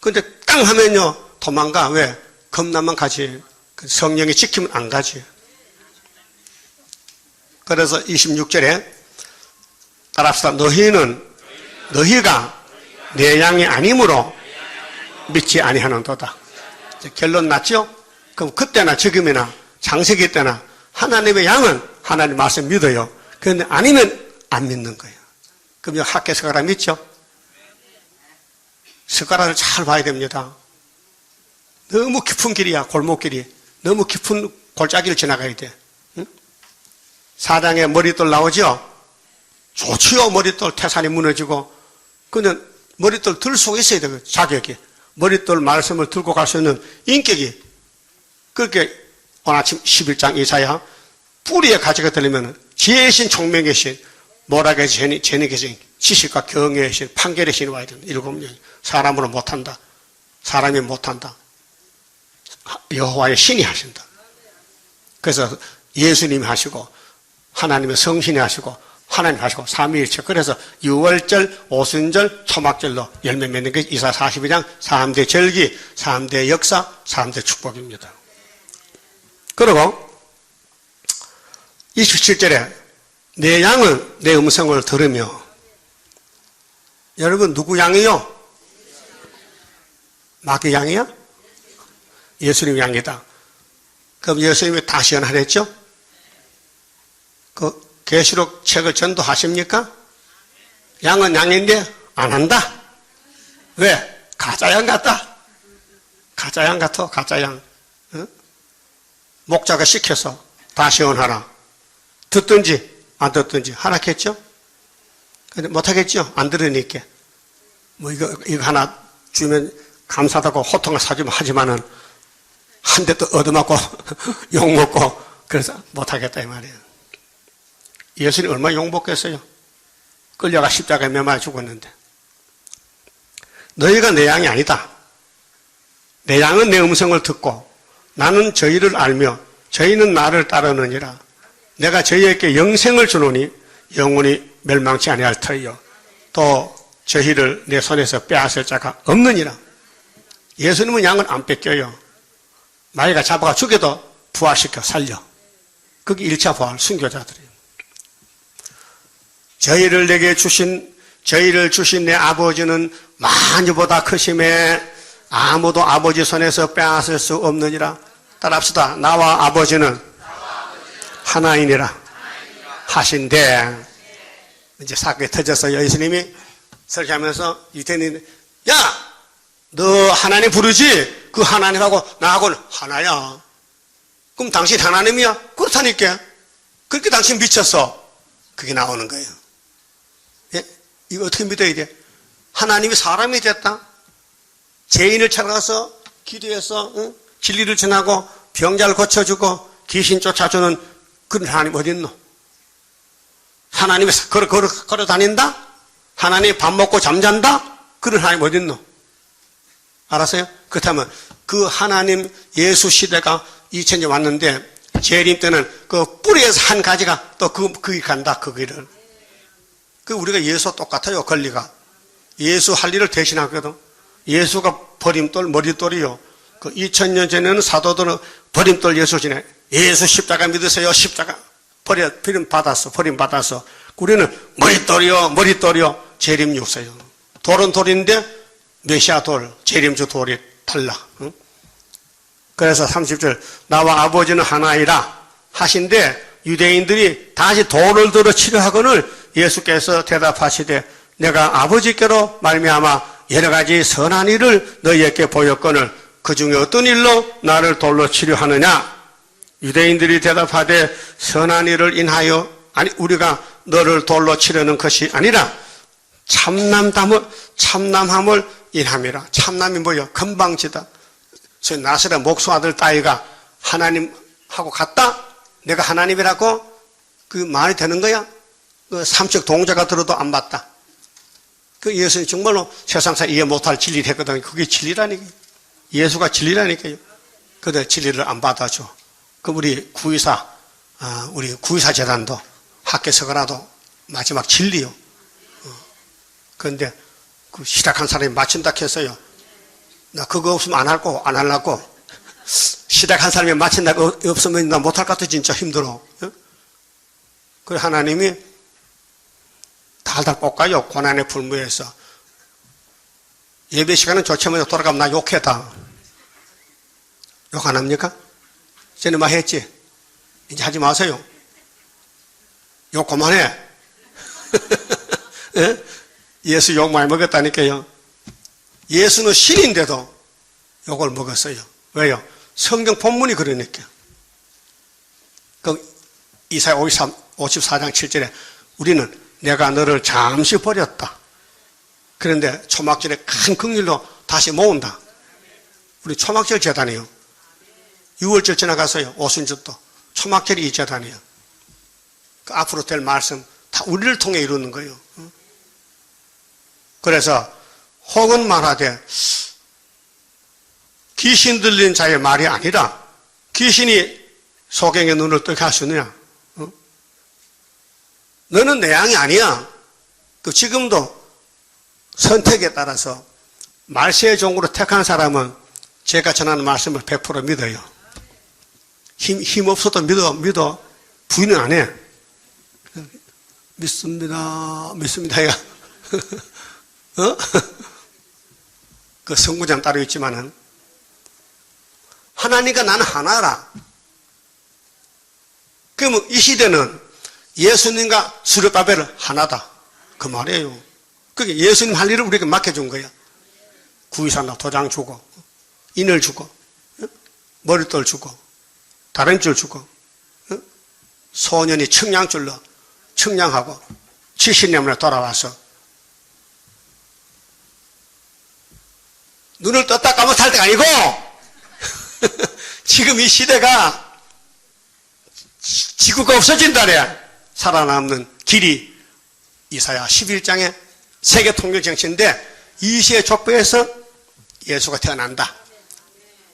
근데 땅 하면요, 도망가. 왜? 겁나만 가지. 성령이 지키면 안 가지. 그래서 26절에 따라합시다. 너희가 내 양이 아니므로 믿지 아니하는도다. 결론 났죠? 그럼 그때나 지금이나 창세기 때나 하나님의 양은 하나님 말씀 믿어요. 그런데 아니면 안 믿는 거예요. 그럼 학교 스가랴 믿죠? 스가랴를 잘 봐야 됩니다. 너무 깊은 길이야, 골목길이. 너무 깊은 골짜기를 지나가야 돼. 응? 사장에 머릿돌 나오죠? 좋지요, 머릿돌 태산이 무너지고. 근데 머릿돌 들 수 있어야 돼요, 자격이. 머릿돌 말씀을 들고 갈 수 있는 인격이. 그렇게 오늘 아침 11장 이사야 뿌리에 가지가 들리면 지혜의 신, 총명의 신, 모락의 신, 재능의 신, 지식과 경외의 신, 판결의 신이 와야 된다. 7명. 사람으로 못한다. 사람이 못한다. 여호와의 신이 하신다. 그래서 예수님이 하시고 하나님의 성신이 하시고 하나님 하시고 삼위일체. 그래서 유월절, 오순절, 초막절로 열매 맺는 게 이사 42장 3대 절기, 3대 역사, 3대 축복입니다. 그리고 27절에 내 양은 내 음성을 들으며. 여러분 누구 양이요? 마귀 양이야? 예수님 양이다. 그럼 예수님이 다시 연하랬죠? 그 계시록 책을 전도하십니까? 양은 양인데 안 한다. 왜? 가짜 양 같다. 가짜 양 같아. 가짜 양. 응? 목자가 시켜서 다시 연하라. 듣든지 안 듣든지 하라겠죠? 근데 못하겠죠? 안 들으니까. 뭐 이거 하나 주면 감사하다고 호통을 사주면 하지만은 한 대 또 얻어맞고 욕먹고 그래서 못하겠다 이 말이에요. 예수님 얼마나 욕먹겠어요? 끌려가 십자가에 매맞아 죽었는데. 너희가 내 양이 아니다. 내 양은 내 음성을 듣고 나는 저희를 알며 저희는 나를 따르느니라. 내가 저희에게 영생을 주노니 영원히 멸망치 아니할 터이요 또 저희를 내 손에서 빼앗을 자가 없느니라. 예수님은 양을 안 뺏겨요. 마귀가 잡아가 죽여도 부활시켜 살려. 그게 1차 부활 순교자들이에요. 저희를 주신 내 아버지는 만유보다 크심에 아무도 아버지 손에서 빼앗을 수 없느니라. 따라합시다. 나와 아버지는 하나이니라 하신대. 이제 사건이 터졌어요. 예수님이 설교하면서 유대인이 야! 너 하나님 부르지? 그 하나님하고 나하고는 하나야. 그럼 당신 하나님이야? 그렇다니까. 그렇게 당신 미쳤어. 그게 나오는 거예요. 예? 이거 어떻게 믿어야 돼? 하나님이 사람이 됐다? 죄인을 찾아가서 기도해서 응? 진리를 전하고 병자를 고쳐주고 귀신 쫓아주는 그런 하나님 어디 있노? 하나님이 걸어 다닌다? 하나님이 밥 먹고 잠잔다? 그런 하나님 어디 있노? 알았어요? 그렇다면 그 하나님 예수 시대가 2000년 왔는데 재림 때는 그 뿌리에서 한 가지가 또 그 간다. 그 길을. 그 우리가 예수와 똑같아요. 권리가. 예수 할 일을 대신하거든. 예수가 버림돌 머릿돌이요. 그 2000년 전에는 사도들은 버림돌 예수 지내. 예수 십자가 믿으세요. 십자가 버림 받았어. 우리는 머릿돌이요. 재림 육세요. 돌은 돌인데 메시아 돌, 재림주 돌이 달라. 응? 그래서 30절 나와 아버지는 하나이라 하신데 유대인들이 다시 돌을 들어 치료하거늘 예수께서 대답하시되 내가 아버지께로 말미암아 여러 가지 선한 일을 너희에게 보였거늘 그 중에 어떤 일로 나를 돌로 치료하느냐? 유대인들이 대답하되 선한 일을 인하여 아니 우리가 너를 돌로 치려는 것이 아니라 참남함을 인함이라. 참남이 뭐예요? 건방지다. 나사렛 목수 아들 따위가 하나님하고 같다? 내가 하나님이라고 그 말이 되는 거야? 그 삼척 동자가 들어도 안 맞다. 그 예수는 정말로 세상사 이해 못할 진리를 했거든요. 그게 진리라니까요. 예수가 진리라니까요. 그런데 진리를 안 받아줘. 그럼 우리 구의사 재단도 학교서거라도 마지막 진리요. 그런데 그 시작한 사람이 마친다 했어요. 나 그거 없으면 안 하려고. 시작한 사람이 마친다고 없으면 나 못할 것 같아. 진짜 힘들어. 그래 하나님이 달달 볶아요. 고난의 불무에서. 예배 시간은 좋지만 돌아가면 나 욕해다. 욕 안 합니까? 전에 막 했지? 이제 하지 마세요. 욕 그만해. 예? 예수 욕 많이 먹었다니까요. 예수는 신인데도 욕을 먹었어요. 왜요? 성경 본문이 그러니까. 그 이사야 54장 7절에 우리는 내가 너를 잠시 버렸다. 그런데 초막절에 큰 긍휼로 다시 모은다. 우리 초막절 재단이요. 6월절 지나갔어요. 오순절도. 초막절이 이 재단이에요. 그 앞으로 될 말씀 다 우리를 통해 이루는 거예요. 그래서 혹은 말하되 귀신 들린 자의 말이 아니라 귀신이 소경의 눈을 뜨게 할 수 있느냐? 너는 내 양이 아니야. 또 지금도 선택에 따라서 말세의 종으로 택한 사람은 제가 전하는 말씀을 100% 믿어요. 힘 없어도 믿어. 부인은 안 해. 믿습니다. 야. 그 선구자는 따로 있지만은 하나님과 나는 하나라. 그러면 이 시대는 예수님과 스룹바벨은 하나다. 그 말이에요. 그게 예수님 할 일을 우리에게 맡겨준 거야. 구이산다 도장 주고, 인을 주고, 머릿돌 주고, 다른줄 주고, 소년이 청량줄로 청량하고 70년 만에 돌아와서 눈을 떴다 감아 살 때가 아니고 지금 이 시대가 지구가 없어진다래. 살아남는 길이 이사야 11장의 세계 통일 정치인데 이 시의 족보에서 예수가 태어난다.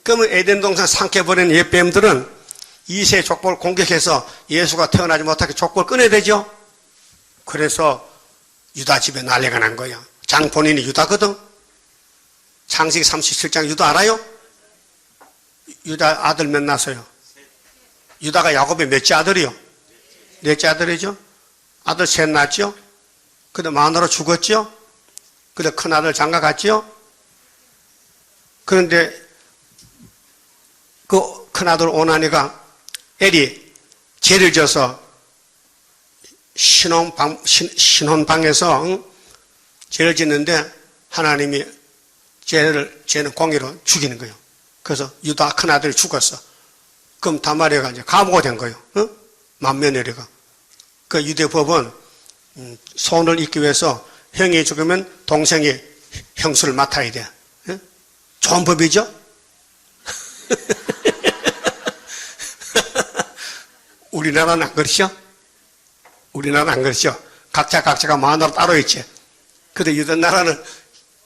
그러면 에덴 동산 삼켜버린 옛뱀들은 이 시의 족보를 공격해서 예수가 태어나지 못하게 족보를 끊어야 되죠. 그래서 유다 집에 난리가 난 거야. 장 본인이 유다거든. 창세기 37장 유다 알아요? 유다 아들 몇 낳았어요? 유다가 야곱의 몇째 아들이요? 넷째 아들이죠? 아들 셋 낳았죠? 근데 마누라 죽었죠? 근데 큰아들 장가 갔죠? 그런데 그 큰아들 오나니가 엘이 죄를 져서 신혼방에서 죄를 짓는데 하나님이 죄는 공의로 죽이는 거예요. 그래서 유다 큰아들이 죽었어. 그럼 다말이가 이제 감옥이 된 거예요. 맏며느리가. 그 유대법은 손을 잇기 위해서 형이 죽으면 동생이 형수를 맡아야 돼. 좋은 법이죠? 우리나라는 안 그렇죠? 우리나라는 안 그렇죠? 각자가 마누라 따로 있지. 근데 유대 나라는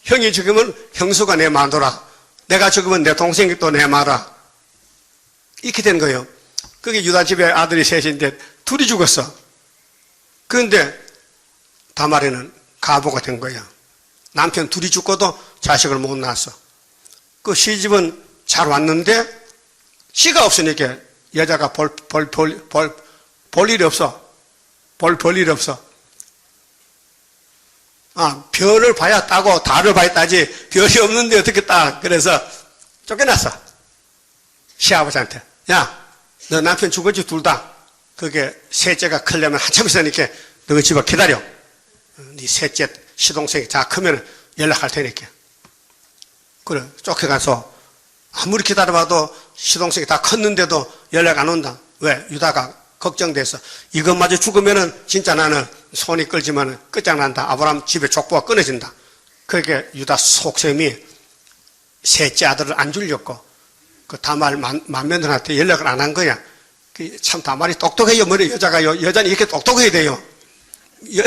형이 죽으면 형수가 내 마누라, 내가 죽으면 내 동생이 또 내 마누라. 이렇게 된 거예요. 그게 유다 집에 아들이 셋인데 둘이 죽었어. 그런데 다말이는 가보가 된 거야. 남편 둘이 죽고도 자식을 못 낳았어. 그 시집은 잘 왔는데 씨가 없으니까 여자가 볼 일이 없어. 볼 일이 없어. 별을 봐야 따고 달을 봐야 따지 별이 없는데 어떻게 따. 그래서 쫓겨났어. 시아버지한테. 야, 너 남편 죽었지 둘 다. 그게 셋째가 크려면 한참 있으니까 너 집에 기다려. 네 셋째 시동생이 다 크면 연락할 테니까. 그래, 쫓겨가서 아무리 기다려봐도 시동생이 다 컸는데도 연락 안 온다. 왜? 유다가 걱정돼서 이것마저 죽으면은 진짜 나는 손이 끌지만은 끝장난다. 아브라함 집에 족보가 끊어진다. 그렇게 유다 속셈이 셋째 아들을 안 주려고 그 다말 맏며느리한테 연락을 안 한 거야. 참 다말이 똑똑해요. 머리 여자가요. 여자는 이렇게 똑똑해야 돼요.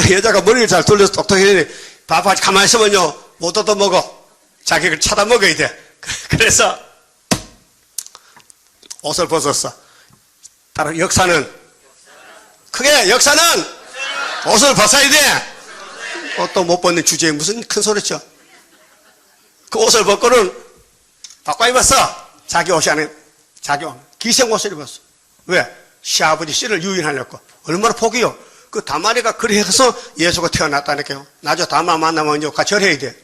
여자가 머리를 잘 돌려서 똑똑해야 돼. 밥까지 가만히 있으면요 못 얻어먹어. 자기를 찾아 먹어야 돼. 그래서 옷을 벗었어. 따라 역사는 크게 역사는 옷을 벗어야 돼. 옷도 못 벗는 주제에 무슨 큰 소리죠. 그 옷을 벗고는 바꿔 입었어. 자기 옷이 아닌 자기 옷. 기생 옷을 입었어. 왜? 시아버지 씨를 유인하려고. 얼마나 복이요. 그 다말이가 그리 해서 예수가 태어났다니까요. 나중에 다말 만나면 이제 같이 절해야 돼.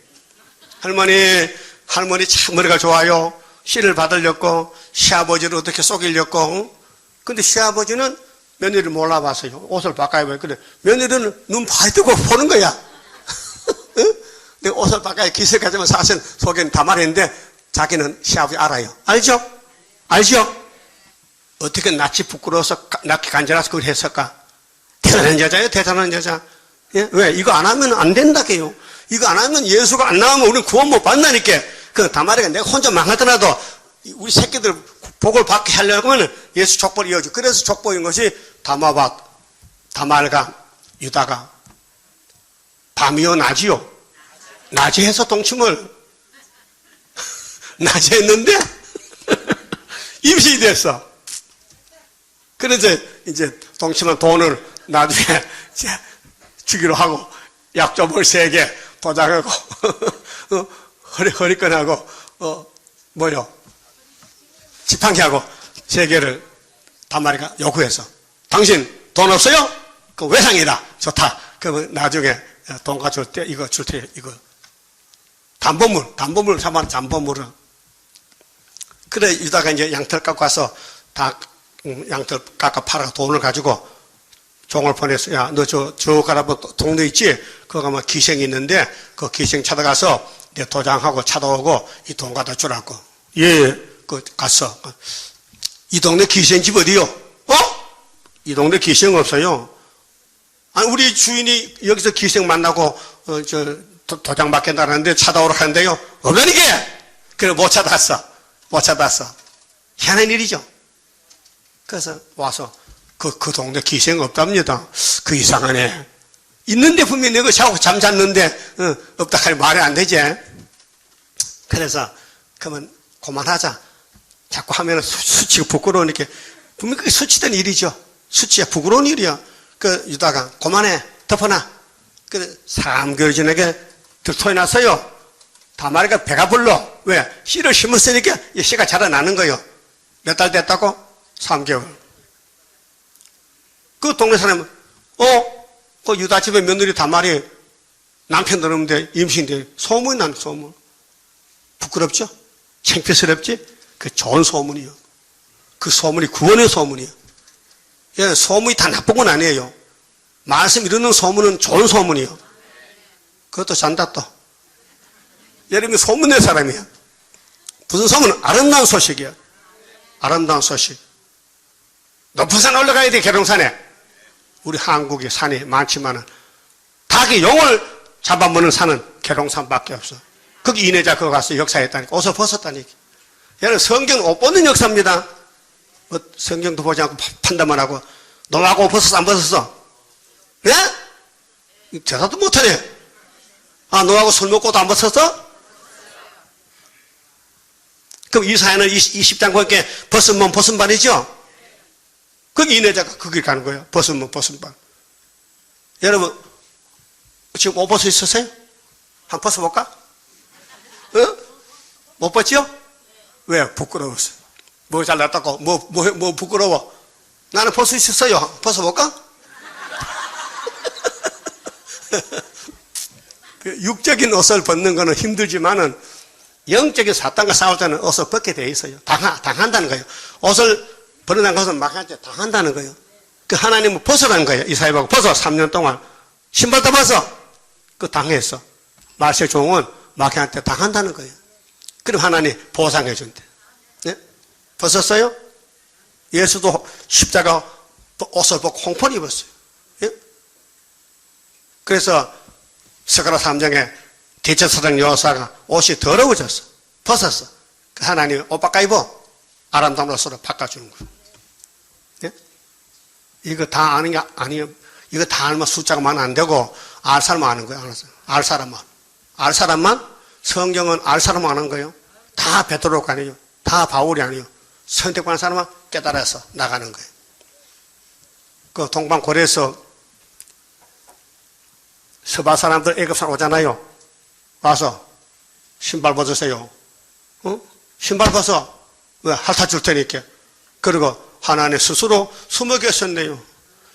할머니 참 머리가 좋아요. 씨를 받으려고 시아버지를 어떻게 속이려고. 근데 시아버지는 며느리를 몰라봤어요. 옷을 바꿔 입어요. 근데 며느리는 눈 파이 뜨고 보는 거야. 근데 옷을 바꿔야 기색하지만 사실 속에는 다말인데 자기는 시아버지 알아요. 알죠? 알죠? 어떻게 낯이 부끄러워서 낯이 간절해서 그걸 했을까? 대단한 여자예요. 대단한 여자. 예? 왜? 이거 안 하면 안 된다게요. 이거 안 하면 예수가 안 나오면 우리는 구원 못 받는다니까. 그 다말이가 내가 혼자 망하더라도 우리 새끼들 복을 받게 하려고 하면 예수 족보를 이어줘. 그래서 족보인 것이 다말과 유다가 밤이요 낮이요. 낮에 해서 동침을 낮에 했는데 임신이 됐어. 그래서 이제 동침한 돈을 나중에 주기로 하고 약조물 3개 도장하고 허리끈하고 지팡이하고 3개를 다말이가 요구해서 당신 돈 없어요? 그 외상이다. 좋다. 그러면 나중에 돈 가져올 때 이거 줄 테 이거 담보물 삼아 담보물은. 그래 유다가 이제 양털 깎고 와서 다 양털 깎아 팔아 돈을 가지고 종을 보냈어. 야, 너 저 가라보 동네 있지? 거기 가면 기생이 있는데 그 기생 찾아가서 내 도장하고 찾아오고 이 돈 갖다 주라고. 예, 그 갔어. 이 동네 기생 집 어디요? 이 동네 기생 없어요. 아니 우리 주인이 여기서 기생 만나고 도장 받겠다는데 찾아오라 하는데요. 없는 게 그래 못 찾았어. 희한한 일이죠. 그래서 와서 그 동네 기생 없답니다. 그 이상하네. 있는데 분명히 내가 자고 잠잤는데 없다 할 말이 안 되지. 그래서 그러면 그만하자. 자꾸 하면 수치가 부끄러우니까 분명히 그게 수치된 일이죠. 수치야 부끄러운 일이야. 그 유다가 그만해 덮어놔. 그래 3개월 전에 들토해 났어요. 다말이가 배가 불러. 왜? 씨를 심었으니까 이 씨가 자라나는 거예요. 몇 달 됐다고? 3개월. 그 동네 사람은 그 유다 집에 며느리 다말이 남편 들었는데 임신돼. 소문이 난 소문. 부끄럽죠? 창피스럽지? 그 좋은 소문이요. 그 소문이 구원의 소문이요. 예, 소문이 다 나쁜 건 아니에요. 말씀 이루는 소문은 좋은 소문이요. 그것도 잔다 또. 여러분이 소문낼 사람이야. 무슨 소문? 아름다운 소식이야. 아름다운 소식. 높은 산 올라가야 돼, 계룡산에. 우리 한국에 산이 많지만은 닭이 용을 잡아먹는 산은 계룡산밖에 없어. 거기 이내자 그거 가서 역사했다니까. 옷을 벗었다니까. 여러분 성경 옷 벗는 역사입니다. 성경도 보지 않고 판단만 하고 너하고 옷 벗었어 안 벗었어? 예? 대답도 못하네. 너하고 술 먹고도 안 벗었어? 그럼 이사야는 20장 보니까 벗은 몸 벗은 발이죠? 거기 이내자가 거기 가는 거예요. 벗은 몸 벗은 발. 여러분 지금 옷 벗어 있으세요? 한번 벗어볼까? 못 벗죠? 왜? 부끄러워서. 뭐 잘났다고? 뭐 부끄러워? 나는 벗을 수 있어요. 벗어볼까? 육적인 옷을 벗는 거는 힘들지만은 영적인 사탄과 싸울 때는 옷을 벗게 돼 있어요. 당한다는 거예요. 옷을 벗어난 것은 마귀한테 당한다는 거예요. 그 하나님은 벗어난 거예요. 이사야하고 벗어 3년 동안 신발도 벗어. 그 당했어. 말세 종은 마귀한테 당한다는 거예요. 그럼 하나님 보상해 준대. 네? 벗었어요? 예수도 십자가 옷을 벗고 홍포를 입었어요. 예? 그래서 스가랴 3장에 대제사장 여호사가 옷이 더러워졌어. 벗었어. 그 하나님 옷 바꿔 입어. 아름다운 옷으로 바꿔주는 거예요. 예? 이거 다 아는 게 아니에요. 이거 다 알면 숫자가 많으면 안 되고, 알 사람만 아는 거예요. 알 사람만. 알 사람만? 성경은 알 사람만 아는 거예요. 다 베드로가 아니에요. 다 바울이 아니에요. 선택받은 사람만 깨달아서 나가는 거예요. 그 동방고래에서 서바 사람들 애굽 사람 오잖아요. 와서 신발 벗으세요. 신발 벗어. 왜? 핥아 줄 테니까. 그리고 하나님 스스로 20개 썼네요.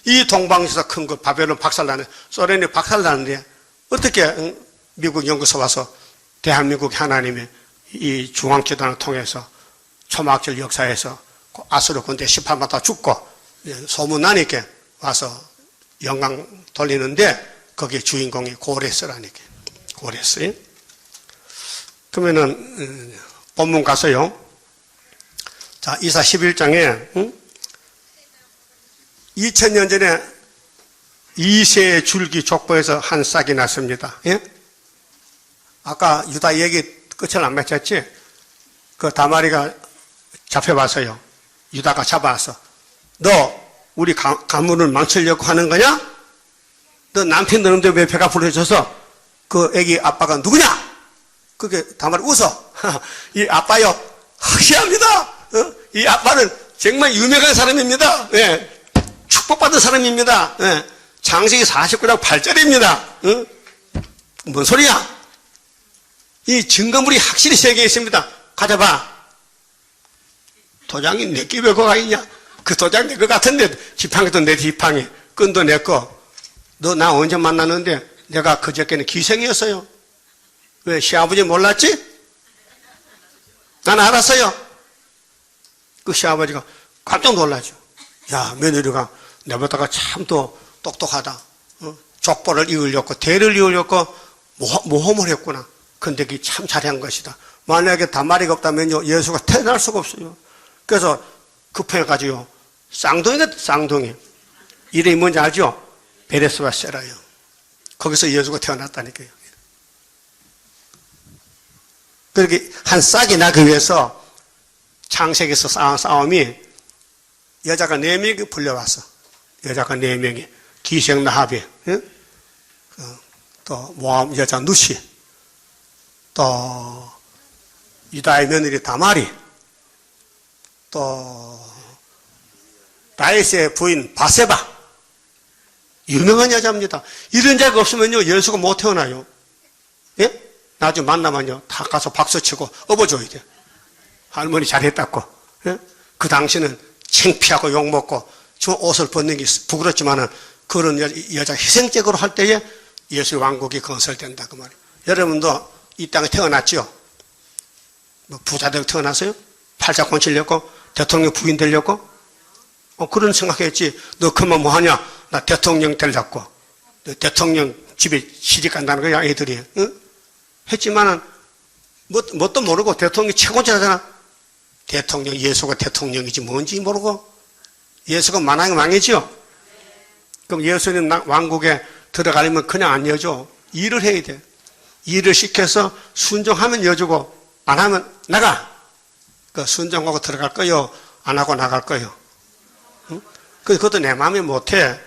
이 동방에서 큰 거 바벨론 박살나네. 소련이 박살나는데 어떻게 미국 연구소 와서 대한민국 하나님의 이 중앙기도를 통해서 초막절 역사에서 아수르 군대 18만 다 죽고 소문나니까 와서 영광 돌리는데 거기에 주인공이 고레스라니까. 고레스. 그러면은 본문 가서요. 자, 이사 11장에 2000년 전에 이새의 줄기 족보에서 한 싹이 났습니다. 예? 아까 유다 얘기 끝을 안 맺혔지? 그 다말이가 잡혀봤어요. 유다가 잡아왔어. 너 우리 가문을 망치려고 하는 거냐? 너 남편 너는데 왜 배가 부러져서 그 애기 아빠가 누구냐? 그게 다말이 웃어. 이 아빠요, 확실합니다. 이 아빠는 정말 유명한 사람입니다. 예. 축복받은 사람입니다. 예. 창세기 49장 8절입니다. 뭔 소리야? 이 증거물이 확실히 세 개 있습니다. 가져봐. 도장이 내 끼 왜 거가 있냐? 그 도장 내 거 같은데 지팡이도 내 지팡이, 끈도 내 거. 너 나 언제 만났는데 내가 그저께는 기생이었어요. 왜 시아버지 몰랐지? 난 알았어요. 그 시아버지가 깜짝 놀라죠. 야, 며느리가 내보다가 참 또 똑똑하다. 족보를 이으려고 대를 이으려고 모험을 했구나. 근데 그게 참 잘한 것이다. 만약에 다말이가 없다면요, 예수가 태어날 수가 없어요. 그래서 급해가지고 쌍둥이가 쌍둥이. 이름이 뭔지 알죠? 베레스와 세라요. 거기서 예수가 태어났다니까요. 그렇게 한 싹이 나기 위해서 창세기에서 싸운 싸움이 여자가 4명이 불려왔어. 여자가 4명이. 기생 나합이, 또 모함 여자 누시, 또 유다의 며느리 다말이, 또 다윗의 부인 바세바. 유명한 여자입니다. 이런 자가 없으면요, 예수가 못 태어나요. 예? 나중에 만나면요, 다 가서 박수치고 업어줘야 돼. 할머니 잘했다고. 예? 그 당시는 창피하고 욕먹고 저 옷을 벗는 게 부끄럽지만은 그런 여자 희생적으로 할 때에 예수의 왕국이 건설된다 그 말이에요. 여러분도 이 땅에 태어났죠? 뭐 부자되고 태어났어요? 팔자 곤치려고? 대통령 부인 되려고? 그런 생각했지. 너 그만 뭐 하냐? 나 대통령 되려고. 너 대통령 집에 시집 간다는 거야, 애들이. 응? 했지만은 뭣도 모르고 대통령이 최고자잖아. 대통령, 예수가 대통령이지 뭔지 모르고 예수가 만왕의 왕이죠? 그럼 예수님 왕국에 들어가려면 그냥 안 여줘. 일을 해야 돼. 일을 시켜서 순종하면 여주고 안 하면 나가. 그 순종하고 들어갈 거요? 안 하고 나갈 거요? 응? 그것도 내 마음에 못해.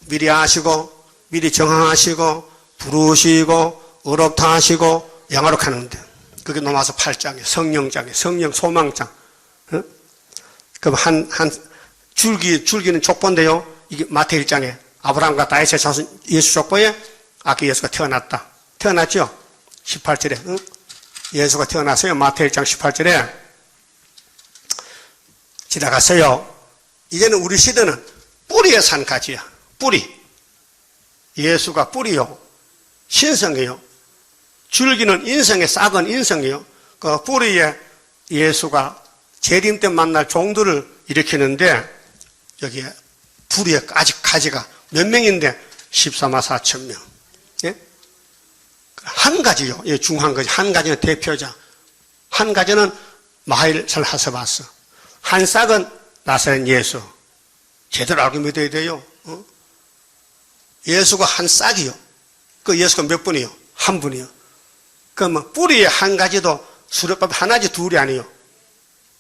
미리 아시고 미리 정하시고 부르시고 의롭다 하시고 영화롭게 하는데 그게 넘어와서 8장에 성령장에 성령 소망장. 응? 그럼 한 줄기는 족보인데요. 이게 마태 1장에 아브라함과 다윗의 자손 예수 족보에 아기 예수가 태어났다. 태어났죠? 18절에. 응? 예수가 태어났어요. 마태 1장 18절에. 지나갔어요. 이제는 우리 시대는 뿌리에 산 가지야. 뿌리. 예수가 뿌리요. 신성이요. 줄기는 인성의 싹은 인성이요. 그 뿌리에 예수가 재림 때 만날 종들을 일으키는데 여기에 뿌리에 아직 가지가 몇 명인데 14만 4천 명. 예? 한 가지요. 예, 중한 가지. 한 가지는 대표자. 한 가지는 마일 살하서바스. 한 싹은 나사렛 예수. 제대로 알고 믿어야 돼요. 예수가 한 싹이요. 그 예수가 몇 분이요? 한 분이요. 그러면 뿌리에 한 가지도 수렵밥 하나지 둘이 아니요.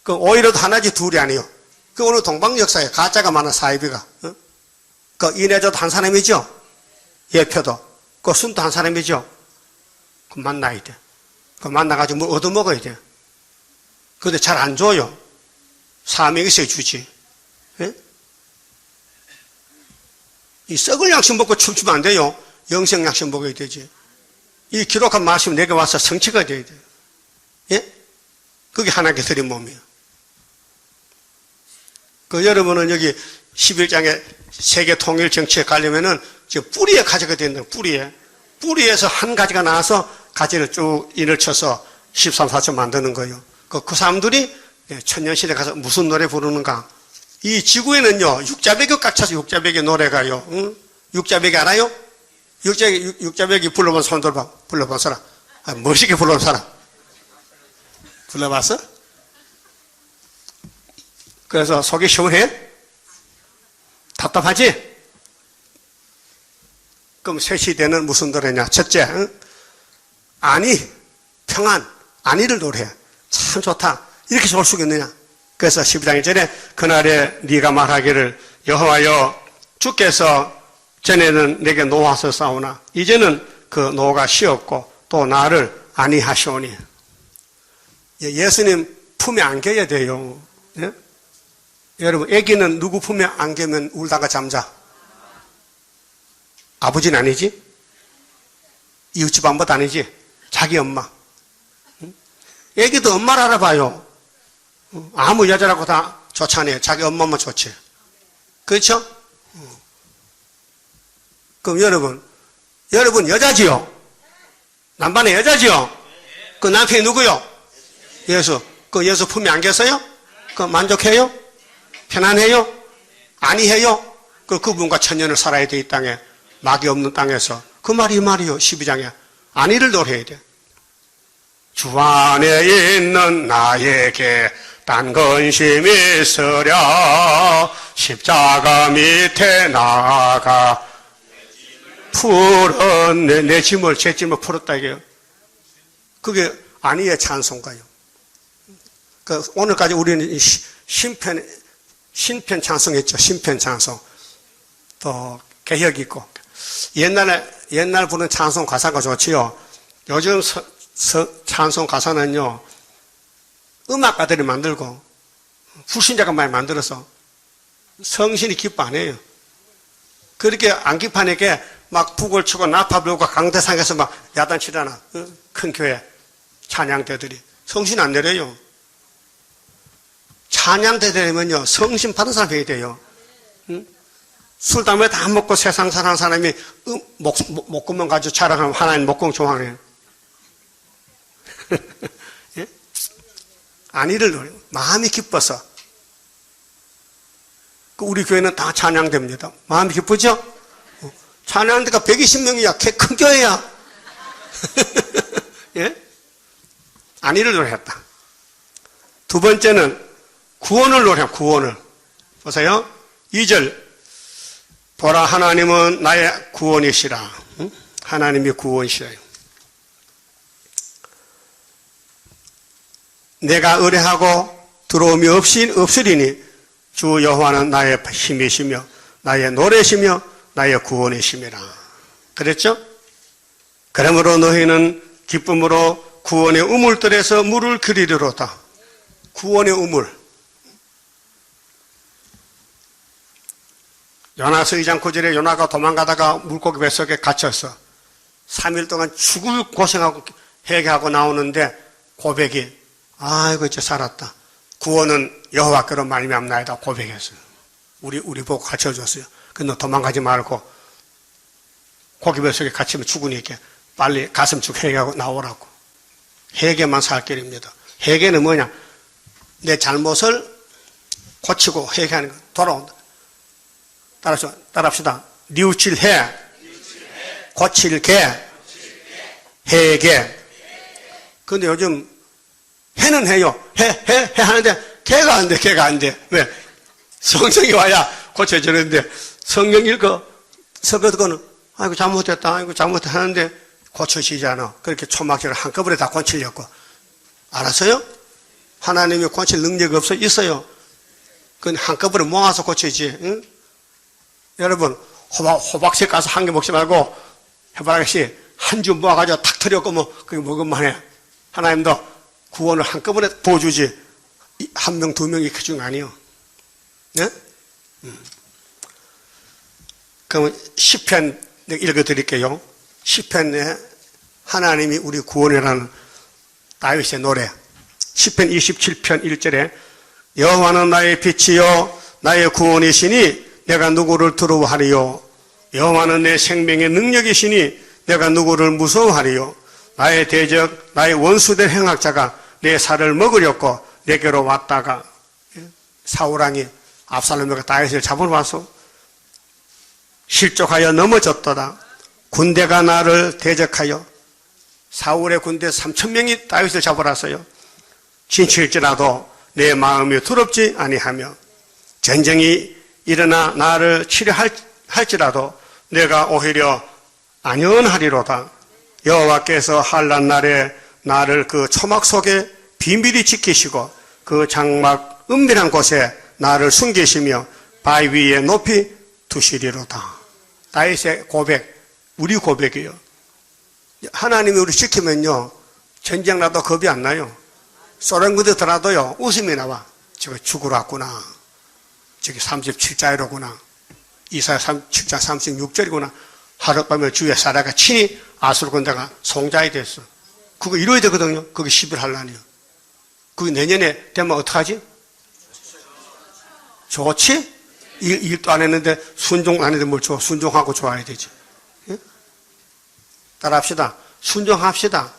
그 오히려도 하나지 둘이 아니요. 그 오늘 동방 역사에 가짜가 많아, 사이비가. 어? 그 이내조도 한 사람이죠? 예표도. 그 순도 한 사람이죠? 그 만나야 돼. 그 만나가지고 뭘 얻어먹어야 돼. 근데 잘 안 줘요. 사명이 있어야 주지. 예? 이 썩을 양식 먹고 춤추면 안 돼요. 영생 양식 먹어야 되지. 이 기록한 말씀 내게 와서 성취가 돼야 돼요. 예? 그게 하나님께 드린 몸이에요. 그 여러분은 여기 11장에 세계 통일 정치에 가려면은 저 뿌리에 가지가 된다. 뿌리에서 한 가지가 나와서 가지를 쭉 인을 쳐서 13, 14점 만드는 거예요. 그 사람들이 천년시대 가서 무슨 노래 부르는가. 이 지구에는요, 육자배기 꽉 차서 육자배기 노래가요. 응? 육자배기 알아요? 육자배기 불러본 손 들어봐. 불러본 사람. 아, 멋있게 불러본 사람. 불러봤어? 그래서 속이 시원해? 답답하지? 그럼 새 시대는 무슨 노래냐? 첫째, 응? 안위, 평안, 안위를 노래해. 참 좋다. 이렇게 좋을 수가 있느냐? 그래서 12장 1절에 그날에 네가 말하기를 여호와여 주께서 전에는 내게 노하서 싸우나 이제는 그 노가 쉬었고 또 나를 안위하시오니. 예수님 품에 안겨야 돼요. 예? 여러분, 아기는 누구 품에 안기면 울다가 잠자? 아버지는 아니지? 이웃집 아무도 아니지? 자기 엄마. 아기도 엄마를 알아봐요. 아무 여자라고 다 좋잖아요. 자기 엄마만 좋지. 그렇죠? 그럼 여러분 여자지요? 남반의 여자지요? 그 남편이 누구요? 예수. 그 예수 품에 안겼어요? 그 만족해요? 편안해요? 안위해요? 그분과 천년을 살아야 돼, 이 땅에. 막이 없는 땅에서. 그 말이 이 말이요. 12장에. 안위를 노래해야 돼. 주 안에 있는 나에게 딴 근심이 있으랴 십자가 밑에 나가 풀었네. 내 짐을, 제 짐을 풀었다 이게요. 그게 안위의 찬송가요. 오늘까지 우리는 신편 찬송했죠. 신편 찬송. 또 개혁이 있고. 옛날 부르는 찬송 가사가 좋지요. 요즘 찬송 가사는요, 음악가들이 만들고 불신자가 많이 만들어서 성신이 기뻐 안 해요. 그렇게 안 기뻐하니까 막 북을 치고 나파 불고 강대상에서 막 야단치잖아. 큰 교회 찬양대들이 성신 안 내려요. 찬양대 되면요, 성신 받은 사람 해야 돼요. 술, 담배 다 먹고 세상 사는 사람이 목구멍 가지고 자랑하면 하나님 목구멍 좋아하네요. 예? 안위를 노려. 마음이 기뻐서. 우리 교회는 다 찬양대입니다. 마음이 기쁘죠? 찬양대가 120명이야. 큰 교회야. 예? 안위를 노래했다. 두 번째는 구원을 노래, 구원을. 보세요. 2절. 보라, 하나님은 나의 구원이시라. 응? 하나님이 구원이시라. 내가 의뢰하고 들어옴이 없으리니 주 여호와는 나의 힘이시며 나의 노래시며 나의 구원이심이라. 그랬죠? 그러므로 너희는 기쁨으로 구원의 우물들에서 물을 그리리로다. 구원의 우물. 요나서 2장 9절에 요나가 도망가다가 물고기 뱃속에 갇혔어. 3일 동안 죽을 고생하고 회개하고 나오는데 고백이, 아이고 이제 살았다. 구원은 여호와께로 말미암나이다 고백했어요. 우리 보고 갇혀줬어요. 근데 너 도망가지 말고 고기 뱃속에 갇히면 죽으니까 빨리 가슴축 회개하고 나오라고. 회개만 살 길입니다. 회개는 뭐냐? 내 잘못을 고치고 회개하는 거. 돌아온다. 따라합시다. 뉘우칠해, 고칠게, 회개. 근데 요즘 해는 해요. 해 하는데 개가 안 돼. 왜? 성경이 와야 고쳐지는데 성경 읽어 듣고는 아이고 잘못했다 하는데 고쳐지지 않아. 그렇게 초막절을 한꺼번에 다 고치려고. 알았어요? 하나님이 고칠 능력이 있어요. 그건 한꺼번에 모아서 고치지. 응? 여러분 호박색 가서 한 개 먹지 말고 해바라기 한 주 모아가지고 탁 털여고 뭐 그게 먹으면 해. 하나님도 구원을 한꺼번에 보여주지 한 명 두 명 이렇게 주는 거 아니에요. 네? 그러면 시편 읽어드릴게요. 시편에 하나님이 우리 구원이라는 다윗의 노래. 시편 27편 1절에 여호와는 나의 빛이요 나의 구원이시니 내가 누구를 두려워하리요. 여호와는 내 생명의 능력이시니 내가 누구를 무서워하리요. 나의 대적 나의 원수된 행악자가 내 살을 먹으려고 내게로 왔다가 사울왕이 압살롬에게 다윗을 잡으러 와서 실족하여 넘어졌도다. 군대가 나를 대적하여 사울의 군대 3,000명이 다윗을 잡으러 왔어요. 진칠지라도 내 마음이 두렵지 아니하며 전쟁이 일어나 나를 치료할지라도 내가 오히려 안연하리로다. 여호와께서 환난 날에 나를 그 초막 속에 비밀히 지키시고 그 장막 은밀한 곳에 나를 숨기시며 바위 위에 높이 두시리로다. 다윗의 고백, 우리 고백이에요. 하나님이 우리 지키면요 전쟁 나도 겁이 안 나요. 소련 군대 들어도요 웃음이 나와. 저거 죽으러 왔구나. 저기 37자이로구나. 이사야 7장 36절이구나. 하룻밤에 주의 사라가 친히 아수르 군대가 송자이 됐어. 그거 이뤄야 되거든요. 그게 11할란이요. 그게 내년에 되면 어떡하지? 좋지? 일도 안 했는데 순종 안 했는데 뭘 줘? 순종하고 좋아야 되지. 예? 따라합시다. 순종합시다.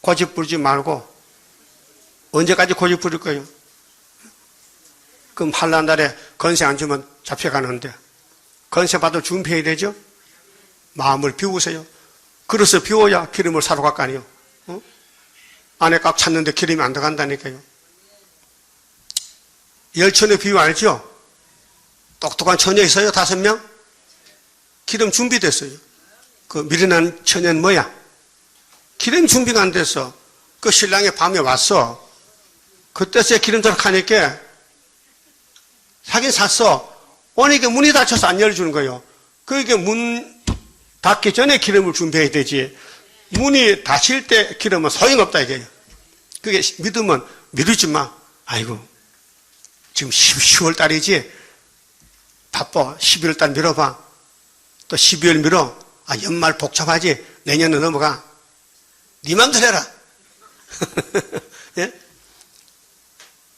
고집 부리지 말고. 언제까지 고집 부릴 거예요? 그럼 환난 날에 건세 안 주면 잡혀가는데 건세 받을 준비해야 되죠? 마음을 비우세요. 그릇을 비워야 기름을 사러 갈 거 아니에요. 어? 안에 꽉 찼는데 기름이 안 들어간다니까요. 열천의 비유 알죠? 똑똑한 처녀 있어요? 5명? 기름 준비됐어요. 그 미련한 처녀는 뭐야? 기름 준비가 안 됐어. 그 신랑이 밤에 왔어. 그때서야 기름 도락하니까 사긴 샀어. 오니까 문이 닫혀서 안 열어주는 거예요. 그러니까 문 닫기 전에 기름을 준비해야 되지. 문이 닫힐 때 기름은 소용없다 이게요. 그게 믿으면 미루지 마. 아이고 지금 10월 달이지. 바빠. 11월 달 미뤄봐. 또 12월 미뤄. 아 연말 복잡하지. 내년에 넘어가. 네 맘대로 해라. 예?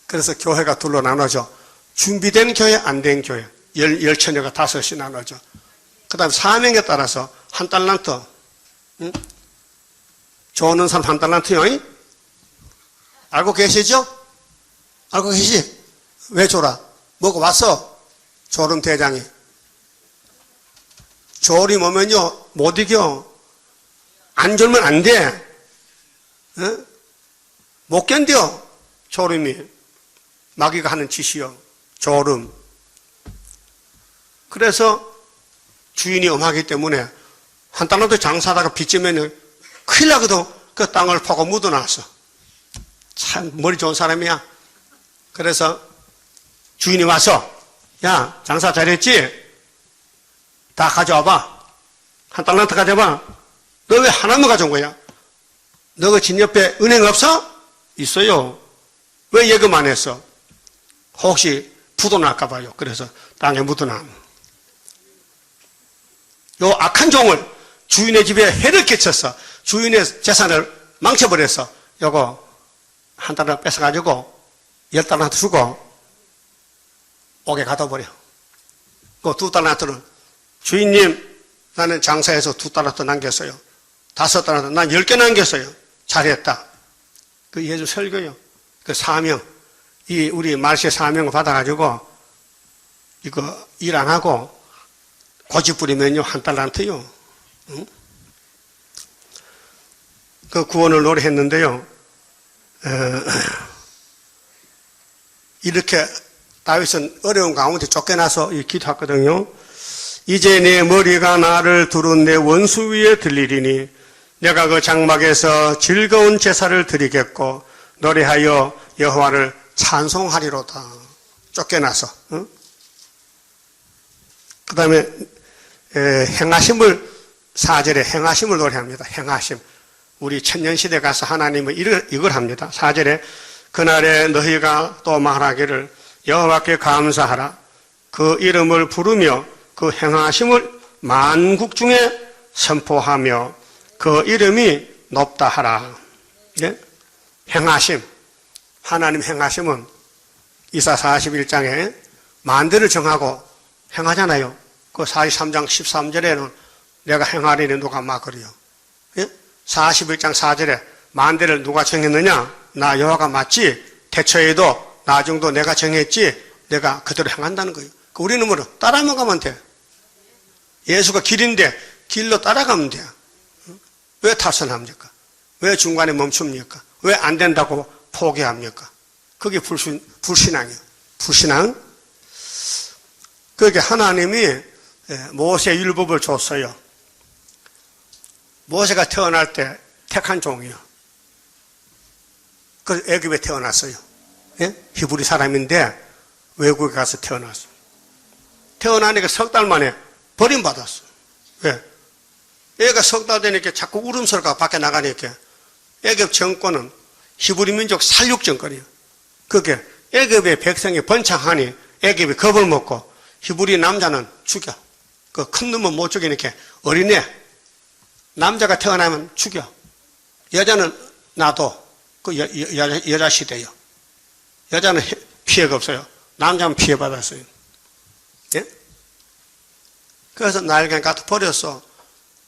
그래서 교회가 둘로 나눠져. 준비된 교회, 안 된 교회. 열처녀가 5이 나눠져. 그 다음에 사명에 따라서 한 달란트. 응? 좋은 사람 한 달란트요. 알고 계시죠? 알고 계시지? 왜 줘라? 뭐가 왔어? 조름 대장이. 조림 오면요, 못 이겨. 안 졸면 안 돼. 응? 못 견뎌. 조림이. 마귀가 하는 짓이요. 조름. 그래서 주인이 엄하기 때문에 한 달라도 장사하다가 빚지면 큰일 나거든. 그 땅을 파고 묻어놨어. 참 머리 좋은 사람이야. 그래서 주인이 와서 야 장사 잘했지? 다 가져와봐. 한 달란트 가져와. 너 왜 하나만 가져온 거야? 너가 집 옆에 은행 없어? 있어요. 왜 예금 안 했어? 혹시 부도날까 봐요. 그래서 땅에 묻어놔. 요 악한 종을 주인의 집에 해를 끼쳤어. 주인의 재산을 망쳐버렸어. 요거 한 달러 뺏어가지고 10달러한테 주고 옥에 가둬버려. 그 2달러한테는 주인님 나는 장사해서 2달러 남겼어요. 5달러 난 10개 남겼어요. 잘했다. 그 예수 설교요. 그 사명. 이 우리 말세 사명을 받아가지고 이거 일 안 하고 고집 부리면요 한 달란트요. 응? 그 구원을 노래했는데요. 이렇게 다윗은 어려운 가운데 쫓겨나서 기도했거든요. 이제 내 머리가 나를 두른 내 원수 위에 들리리니 내가 그 장막에서 즐거운 제사를 드리겠고 노래하여 여호와를 찬송하리로다. 쫓겨나서. 그 다음에 행하심을 4절에 행하심을 노래합니다. 행하심. 우리 천년시대 가서 하나님은 이걸 합니다. 4절에 그날에 너희가 또 말하기를 여호와께 감사하라. 그 이름을 부르며 그 행하심을 만국 중에 선포하며 그 이름이 높다 하라. 예? 행하심. 하나님 행하심은 이사 41장에 만대를 정하고 행하잖아요. 그 43장 13절에는 내가 행하리니 누가 막으리요. 예? 41장 4절에 만대를 누가 정했느냐? 나 여호와가 맞지? 태초에도 나중도 내가 정했지? 내가 그대로 행한다는 거예요. 우리는 뭐로? 따라만 가면 돼. 예수가 길인데 길로 따라가면 돼. 왜 탈선합니까? 왜 중간에 멈춥니까? 왜 안 된다고 포기합니까? 그게 불신앙이에요. 불신앙? 그게 하나님이 모세 율법을 줬어요. 모세가 태어날 때 택한 종이요. 그 애굽에 태어났어요. 예? 히브리 사람인데 외국에 가서 태어났어요. 태어나니까 석 달 만에 버림받았어. 왜? 애가 석 달 되니까 자꾸 울음소리가 밖에 나가니까 애굽 정권은 히브리 민족 살육 정권이에요. 그게 애굽의 백성이 번창하니 애굽이 겁을 먹고 히브리 남자는 죽여. 그 큰 놈은 못 죽이니까 어린애 남자가 태어나면 죽여. 여자는 놔둬. 그 여자 시대요. 여자는 피해가 없어요. 남자는 피해받았어요. 예? 그래서 날개 갖다 버렸어.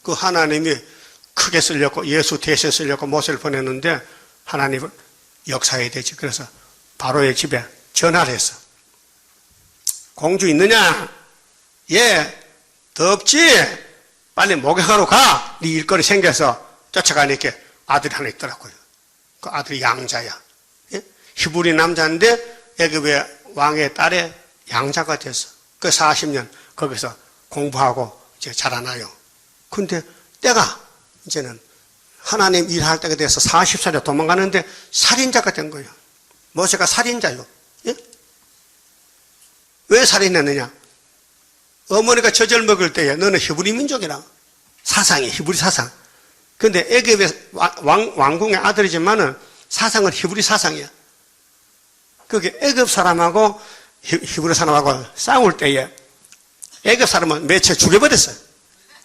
그 하나님이 크게 쓰려고 예수 대신 쓰려고 모세를 보냈는데 하나님은 역사해야 되지. 그래서 바로의 집에 전화를 했어. 공주 있느냐? 예, 덥지? 빨리 목욕하러 가. 네 일거리 생겨서 쫓아가니까 아들이 하나 있더라고요. 그 아들이 양자야. 예? 히브리 남자인데 애굽의 왕의 딸의 양자가 됐어. 그 40년 거기서 공부하고 이제 자라나요. 근데 때가 이제는 하나님 일할 때가 돼서 40살에 도망가는데 살인자가 된 거예요. 모세가 살인자요. 예? 왜 살인했느냐? 어머니가 젖을 먹을 때에 너는 히브리 민족이라. 사상이 히브리 사상. 근데 애굽의 왕궁의 아들이지만은 사상은 히브리 사상이야. 그게 애굽 사람하고 히브리 사람하고 싸울 때에 애굽 사람은 매체 죽여버렸어요.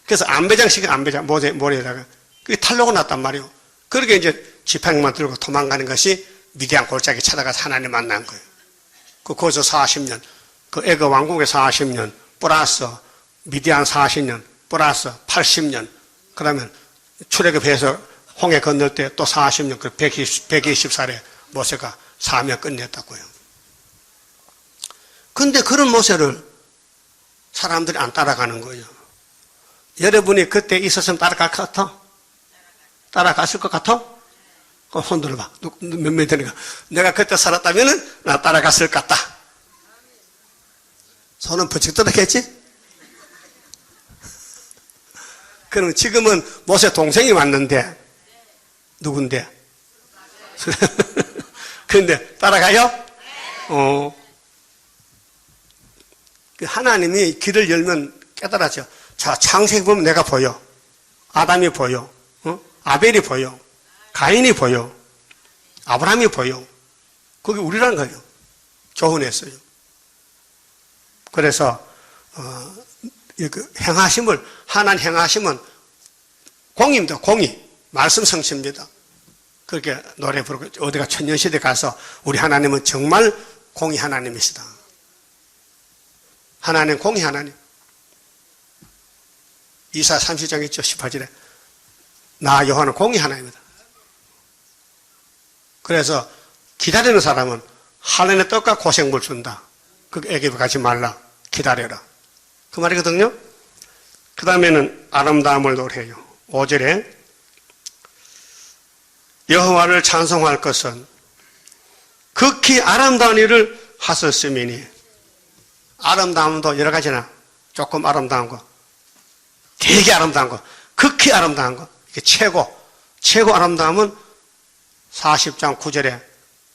그래서 안배장식은 안배장 모래에다가 그게 탈로가 났단 말이에요. 그렇게 이제 지팡이만 들고 도망가는 것이 미디안 골짜기 찾아가서 하나님 만난 거예요. 거기서 40년, 그 애굽 왕국에 40년 플러스 미디안 40년 플러스 80년, 그러면 출애굽해서 홍해 건널 때 또 40년, 그 120살에 모세가 사명 끝냈다고요. 근데 그런 모세를 사람들이 안 따라가는 거예요. 여러분이 그때 있었으면 따라갈 것 같아? 따라갔을 것 같아? 그럼 손 들어봐. 몇 명 되니까. 내가 그때 살았다면 나 따라갔을 것 같다. 손은 번쩍 떠나겠지? 그럼 지금은 모세 동생이 왔는데 누군데? 그런데 따라가요? 하나님이 길을 열면 깨달았죠. 자, 창세기 보면 내가 보여. 아담이 보여. 아벨이 보여. 가인이 보여. 아브라함이 보여. 그게 우리라는 거예요. 교훈했어요. 그래서 행하심을, 하나님 행하심은 공입니다. 공이. 말씀 성취입니다. 그렇게 노래 부르고 어디가 천년시대 가서 우리 하나님은 정말 공의 하나님이시다. 하나님 공의 하나님. 이사 30장 있죠. 18절에 나 여호와는 공의 하나님이다. 그래서 기다리는 사람은 하늘의 떡과 고생물 준다. 그 애굽에 가지 말라. 기다려라. 그 말이거든요. 그 다음에는 아름다움을 노래해요. 5절에 여호와를 찬송할 것은 극히 아름다운 일을 하셨음이니. 아름다움도 여러 가지나 조금 아름다운 거, 되게 아름다운 거, 극히 아름다운 거, 이게 최고 아름다움은 40장 9절에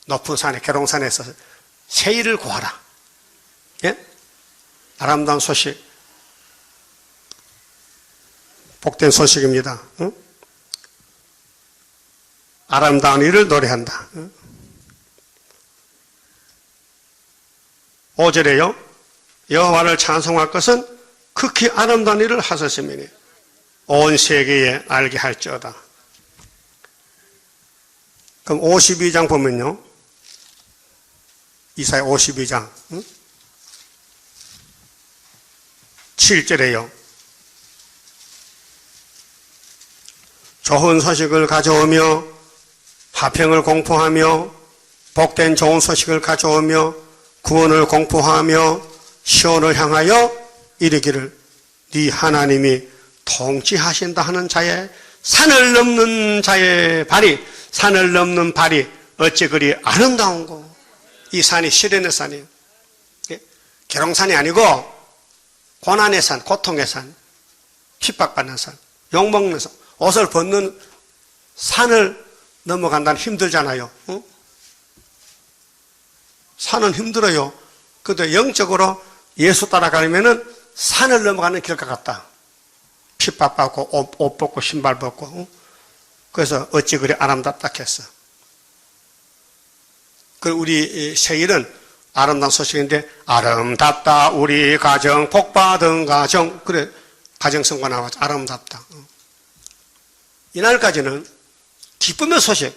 높은 산에 계룡산에서 세일을 구하라. 예? 아름다운 소식. 복된 소식입니다. 응? 아름다운 일을 노래한다. 응? 5절에요. 여호와를 찬송할 것은 극히 아름다운 일을 하셨으니 온 세계에 알게 할지어다. 그럼 52장 보면요. 이사야 52장 7절에요. 좋은 소식을 가져오며 화평을 공포하며 복된 좋은 소식을 가져오며 구원을 공포하며 시온을 향하여 이르기를 네 하나님이 통치하신다 하는 자의 산을 넘는 자의 발이 산을 넘는 발이 어찌 그리 아름다운고. 이 산이 시련의 산이에요. 계룡산이 아니고 고난의 산, 고통의 산, 핍박받는 산, 욕먹는 산, 옷을 벗는 산을 넘어간다는 힘들잖아요. 응? 산은 힘들어요. 그런데 영적으로 예수 따라가려면은 산을 넘어가는 길과 같다. 핍박받고 옷 벗고 신발 벗고. 응? 그래서 어찌 그리 아름답다 했어. 그 우리 세일은 아름다운 소식인데 아름답다 우리 가정 복받은 가정. 그래 가정성과 나왔죠. 아름답다. 이날까지는 기쁨의 소식.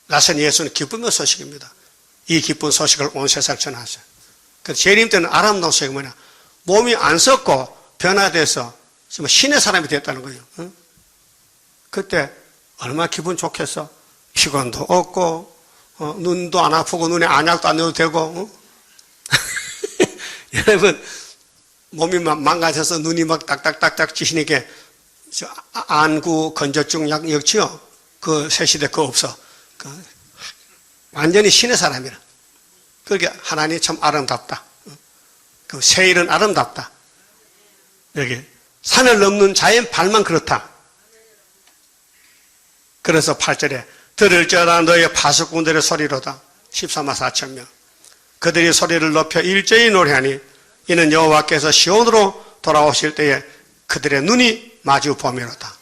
나선 예수는 기쁨의 소식입니다. 이 기쁜 소식을 온 세상 전하죠. 그래서 재림 때는 아름다운 소식이 뭐냐. 몸이 안 썩고 변화돼서 지금 신의 사람이 됐다는 거예요. 응? 그때 얼마나 기분 좋겠어. 피곤도 없고 눈도 안 아프고 눈에 안약도 안 넣어도 되고. 응? 여러분 몸이 망가져서 눈이 막 딱딱딱딱 지시니까 안구 건조증 약 역치요. 그 새시대 그거 없어. 완전히 신의 사람이라. 그렇게 하나님이 참 아름답다. 그 세일은 아름답다. 여기 산을 넘는 자의 발만 그렇다. 그래서 8절에 들을지어다 너의 파수꾼들의 소리로다. 14만 4천 명. 그들이 소리를 높여 일제히 노래하니 이는 여호와께서 시온으로 돌아오실 때에 그들의 눈이 마주 보미로다.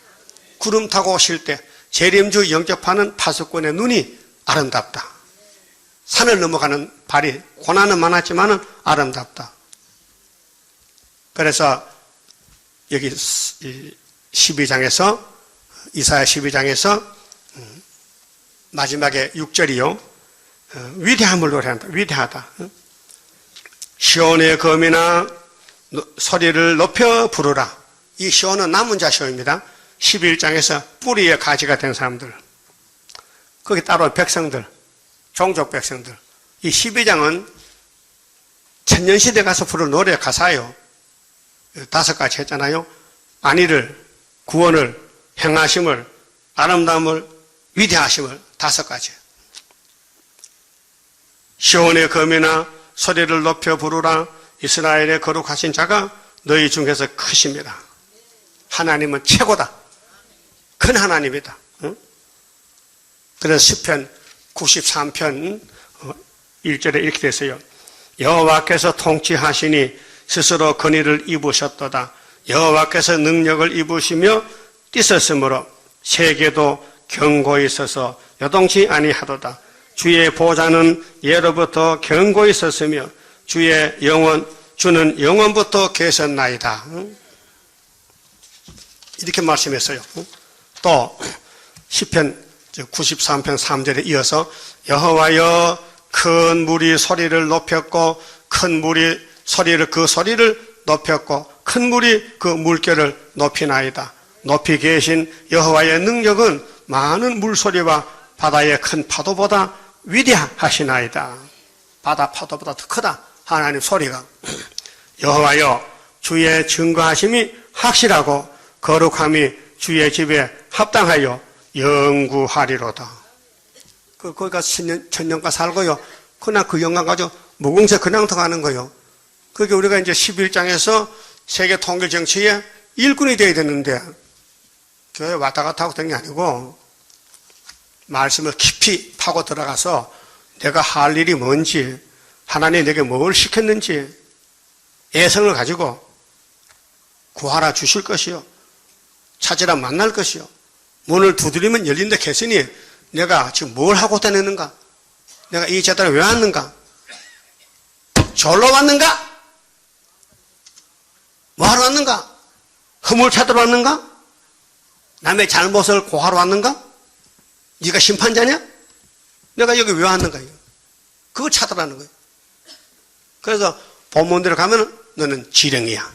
구름 타고 오실 때 재림주 영접하는 파수꾼의 눈이 아름답다. 산을 넘어가는 발이 고난은 많았지만 아름답다. 그래서 여기 12장에서 이사야 12장에서 마지막에 6절이요. 위대함을 노래한다. 위대하다. 시온의 검이나 소리를 높여 부르라. 이 시온은 남은 자 시온입니다. 11장에서 뿌리의 가지가 된 사람들. 거기 따로 백성들, 종족 백성들. 이 12장은 천년시대 가서 부를 노래 가사예요. 5가지 했잖아요. 안위를, 구원을, 행하심을, 아름다움을, 위대하심을 5가지. 시온의 검이나 소리를 높여 부르라. 이스라엘의 거룩하신 자가 너희 중에서 크십니다. 하나님은 최고다. 큰 하나님이다. 응? 그래서 시편 93편 1절에 이렇게 됐어요. 여호와께서 통치하시니 스스로 권위를 입으셨도다. 여호와께서 능력을 입으시며 뛰었으므로 세계도 견고히 서서 요동치 아니하도다. 주의 보좌는 예로부터 견고히 섰으며 주의 영원 주는 영원부터 계셨나이다. 이렇게 말씀했어요. 또 시편 93편 3절에 이어서 여호와여 큰 물이 소리를 높였고 큰 물이 소리를 높였고 큰 물이 그 물결을 높이나이다. 높이 계신 여호와의 능력은 많은 물소리와 바다의 큰 파도보다 위대하시나이다. 바다 파도보다 더 크다. 하나님 소리가. 여호와여 주의 증거하심이 확실하고 거룩함이 주의 집에 합당하여 영구하리로다. 거기 가서 천년간 살고요. 그냥 그 영광 가지고 무궁세 그냥 더 가는 거예요. 그게 우리가 이제 11장에서 세계 통일 정치의 일꾼이 되어야 되는데 교회 왔다 갔다 하고 된 게 아니고 말씀을 깊이 파고 들어가서 내가 할 일이 뭔지 하나님이 내게 뭘 시켰는지 애성을 가지고 구하라 주실 것이요. 찾으라 만날 것이요. 문을 두드리면 열린다 했으니 내가 지금 뭘 하고 다니는가? 내가 이 제단에 왜 왔는가? 절로 왔는가? 뭐 하러 왔는가? 허물 찾으러 왔는가? 남의 잘못을 고하러 왔는가? 네가 심판자냐? 내가 여기 왜 왔는가? 그걸 찾으라는 거예요. 그래서 본문대로 가면 너는 지령이야.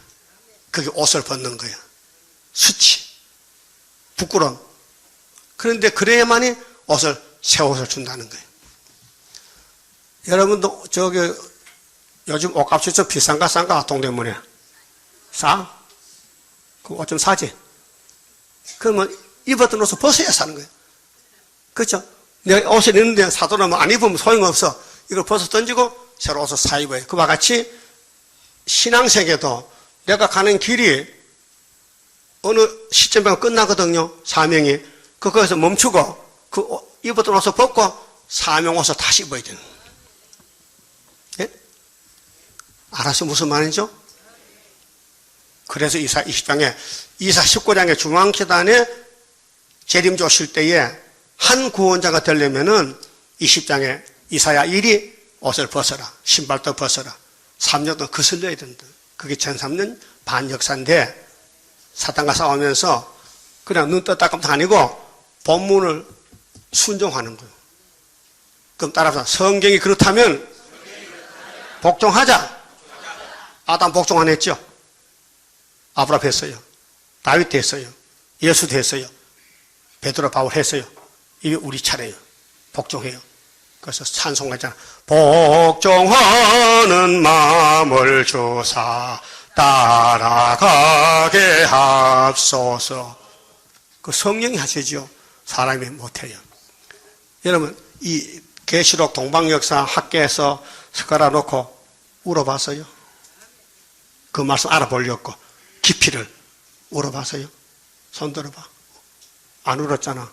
그게 옷을 벗는 거야. 수치, 부끄러움. 그런데 그래야만이 새 옷을 준다는 거예요. 여러분도 요즘 옷값이 좀 비싼가 싼가? 동대문에 싸? 그 옷 좀 사지? 그러면 입었던 옷을 벗어야 사는 거예요. 그렇죠? 내가 옷을 입는데 사도라면 안 입으면 소용없어. 이걸 벗어 던지고 새로 옷을 사 입어요. 그와 같이 신앙세계도 내가 가는 길이 어느 시점에 끝나거든요. 사명이. 거기서 멈추고 그 입었던 옷을 벗고 사명 옷을 다시 입어야 되는 거예요. 예? 알아서 무슨 말이죠? 그래서 이사 20장에 이사 19장의 중앙계단에 재림주 오실 때에 한 구원자가 되려면은 20장에 이사야 1이 옷을 벗어라. 신발도 벗어라. 3년 동안 거슬려야 된다. 그게 1003년 반역사인데 사탄과 싸우면서 그냥 눈 떴다 깜짝 아니고 본문을 순종하는 거예요. 그럼 따라서 성경이 그렇다면 복종하자. 아담 복종 안 했죠? 아브라함 했어요. 다윗 했어요. 예수도 했어요. 베드로 바울 했어요. 이게 우리 차례예요. 복종해요. 그래서 찬송하잖아. 복종하는 마음을 주사 따라가게 합소서. 그 성령이 하시죠. 사람이 못해요. 여러분 이 계시록 동방역사 학계에서 숟가락 놓고 울어봤어요? 그 말씀 알아보려고 깊이를 울어봤어요? 손 들어봐. 안 울었잖아.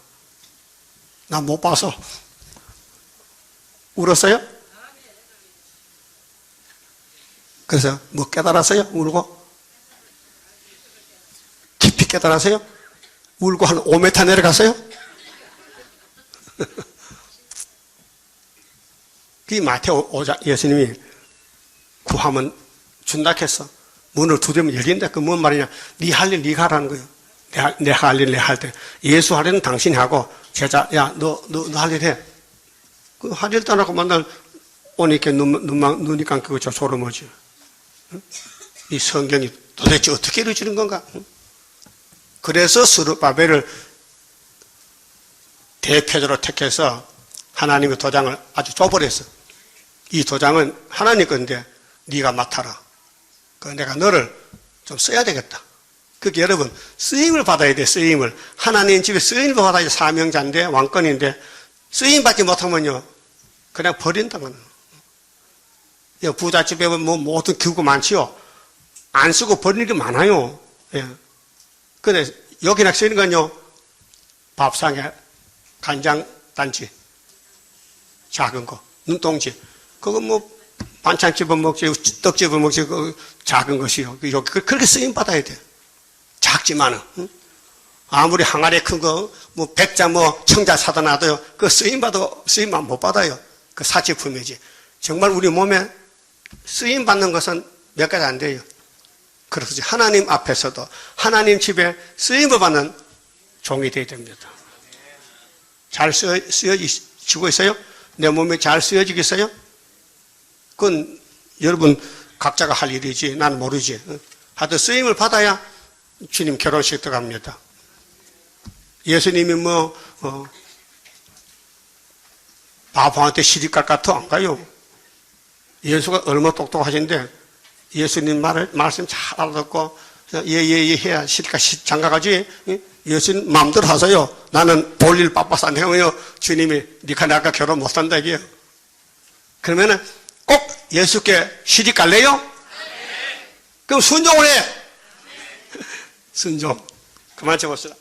나 못 봐서. 울었어요? 그래서 뭐 깨달았어요? 울고? 깊이 깨달았어요? 울고 한 5m 내려갔어요? 이 마태오 5장 예수님이 구하면 준다 했어. 문을 두드리면 열린다. 그 뭔 말이냐? 네 할 일 네가 하라는 거예요. 내가 할 일 내가 할 때. 예수 할 일은 당신이 하고 제자 야 너 할 일 해. 그 할 일도 안 하고 만날 오니까 눈이 감기고 저 소름오지. 이 성경이 도대체 어떻게 이루어지는 건가? 그래서 스룹바벨을 대표자로 택해서 하나님의 도장을 아주 줘버렸어. 이 도장은 하나님 건데 네가 맡아라. 그 내가 너를 좀 써야 되겠다. 그게 여러분 쓰임을 받아야 돼. 쓰임을. 하나님 집에 쓰임을 받아야 사명자인데 왕권인데 쓰임 받지 못하면요 그냥 버린다는. 부잣집에 뭐 모든 기구가 많지요. 안 쓰고 버리는 게 많아요. 예. 근데 여기나 쓰이는 건요 밥상에 간장단지 작은 거 눈동지 그거 뭐 반찬 집어먹지 떡 집어먹지 그 작은 것이요. 그렇게 쓰임 받아야 돼. 작지만은 아무리 항아리 큰 거 뭐 백자 뭐 청자 사다 놔도요 그 쓰임만 못 받아요. 그 사치품이지. 정말 우리 몸에 쓰임 받는 것은 몇 가지 안 돼요. 그래서 하나님 앞에서도 하나님 집에 쓰임을 받는 종이 되어야 됩니다. 잘 쓰여지고 있어요? 내 몸이 잘 쓰여지겠어요? 그건 여러분 각자가 할 일이지 난 모르지. 하여튼 쓰임을 받아야 주님 결혼식 들어갑니다. 예수님이 바보한테 시집갈 것 같아 안 가요. 예수가 얼마나 똑똑하신데 예수님 말씀 잘 알아듣고 예예예 해야 시집까지 장가가지. 예수님 마음대로 하세요. 나는 볼 일 바빠서 안 해요. 주님이 니가 나가 결혼 못한다 이게요. 그러면은 꼭 예수께 시집 갈래요? 그럼 순종을 해. 순종. 그만 쳐봅시다.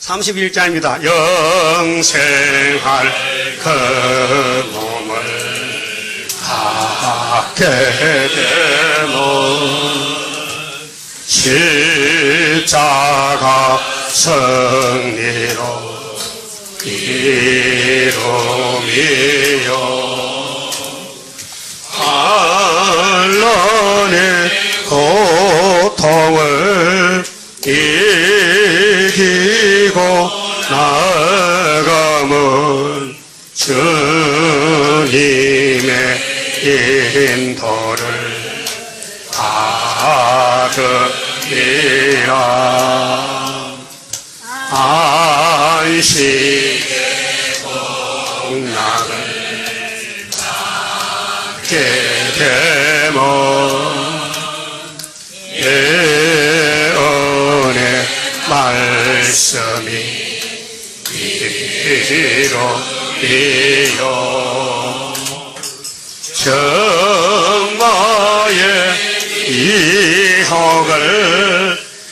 31자입니다. 영생할 그 몸을 갖게 되면 십자가 승리로 이루미요 한란의 고통을 이기고 나아가면 주님의 인도를 받으리라. 안식의 복락을 받게 되면 예언의 말씀이 이루리요. 정마의 이혹을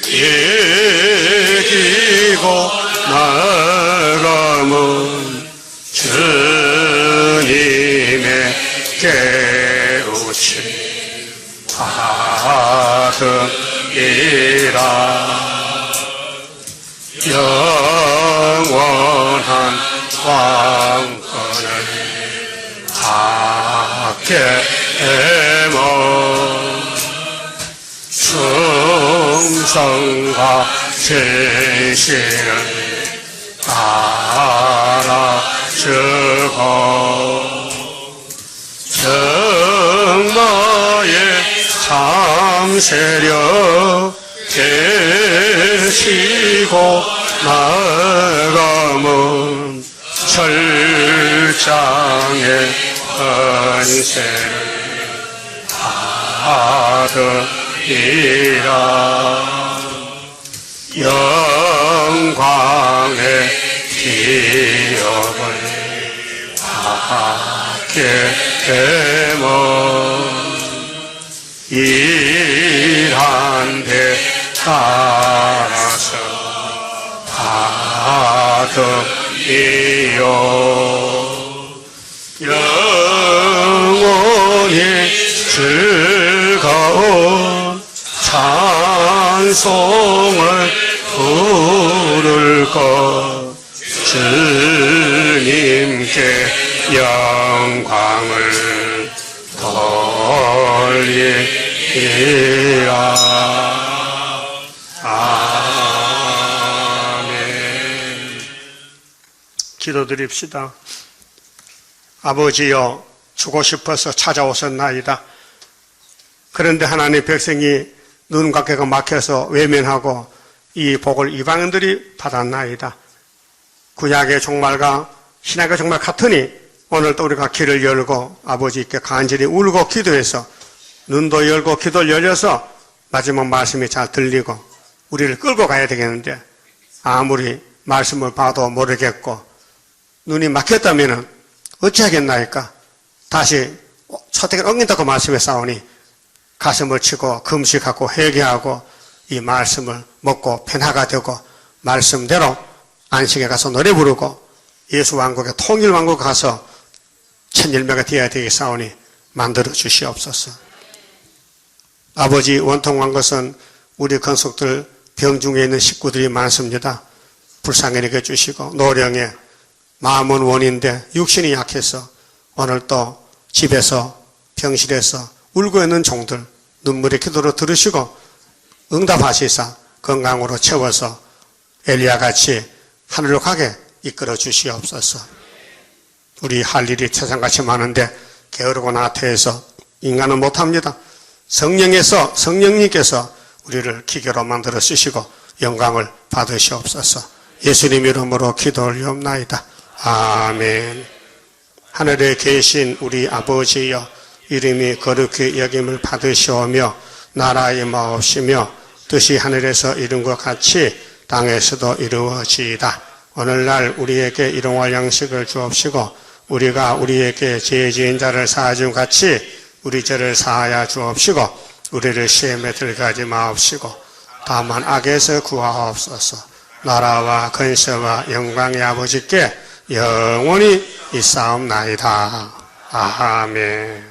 이기고 나가면 주님의 깨우침 받으리라. 영원한 왕권을 받게 되면 충성과 진실을 알아주고 정마의 참세력 되시고 나가면 철장의 권세를 받으리라. 영광의 기업을 받게 되면 일한 데 따라서 받으리요. 영원히 즐거운 찬송을 부를 것 주님께 영광을 돌리리라. 아멘. 기도드립시다. 아버지여, 주고 싶어서 찾아오셨나이다. 그런데 하나님 백성이 눈각개가 막혀서 외면하고 이 복을 이방인들이 받았나이다. 구약의 종말과 신약의 종말 같으니 오늘도 우리가 길을 열고 아버지께 간절히 울고 기도해서 눈도 열고 귀도 열려서 마지막 말씀이 잘 들리고 우리를 끌고 가야 되겠는데 아무리 말씀을 봐도 모르겠고 눈이 막혔다면 어찌하겠나이까. 다시 선택을 어긴다고 말씀에 싸우니 가슴을 치고 금식하고 회개하고 이 말씀을 먹고 변화가 되고 말씀대로 안식에 가서 노래 부르고 예수 왕국의 통일 왕국 가서 천일명이 되어야 되겠사오니 만들어 주시옵소서. 아버지, 원통한 것은 우리 건속들 병중에 있는 식구들이 많습니다. 불쌍히 여겨 주시고 노령에 마음은 원인데 육신이 약해서 오늘 또 집에서 병실에서 울고 있는 종들 눈물의 기도로 들으시고 응답하시사 건강으로 채워서 엘리야같이 하늘로 가게 이끌어 주시옵소서. 우리 할 일이 세상같이 많은데 게으르고 나태해서 인간은 못합니다. 성령님께서 우리를 기계로 만들어 쓰시고 영광을 받으시옵소서. 예수님 이름으로 기도 올리옵나이다. 아멘. 하늘에 계신 우리 아버지여, 이름이 거룩히 여김을 받으시오며 나라의 마옵시며 뜻이 하늘에서 이룬 것 같이 땅에서도 이루어지이다. 오늘날 우리에게 일용할 양식을 주옵시고 우리가 우리에게 죄 지은 자를 사하준 같이 우리 죄를 사하여 주옵시고 우리를 시험에 들게 하지 마옵시고 다만 악에서 구하옵소서. 나라와 근세와 영광의 아버지께 영원히 있사옵나이다. 아멘.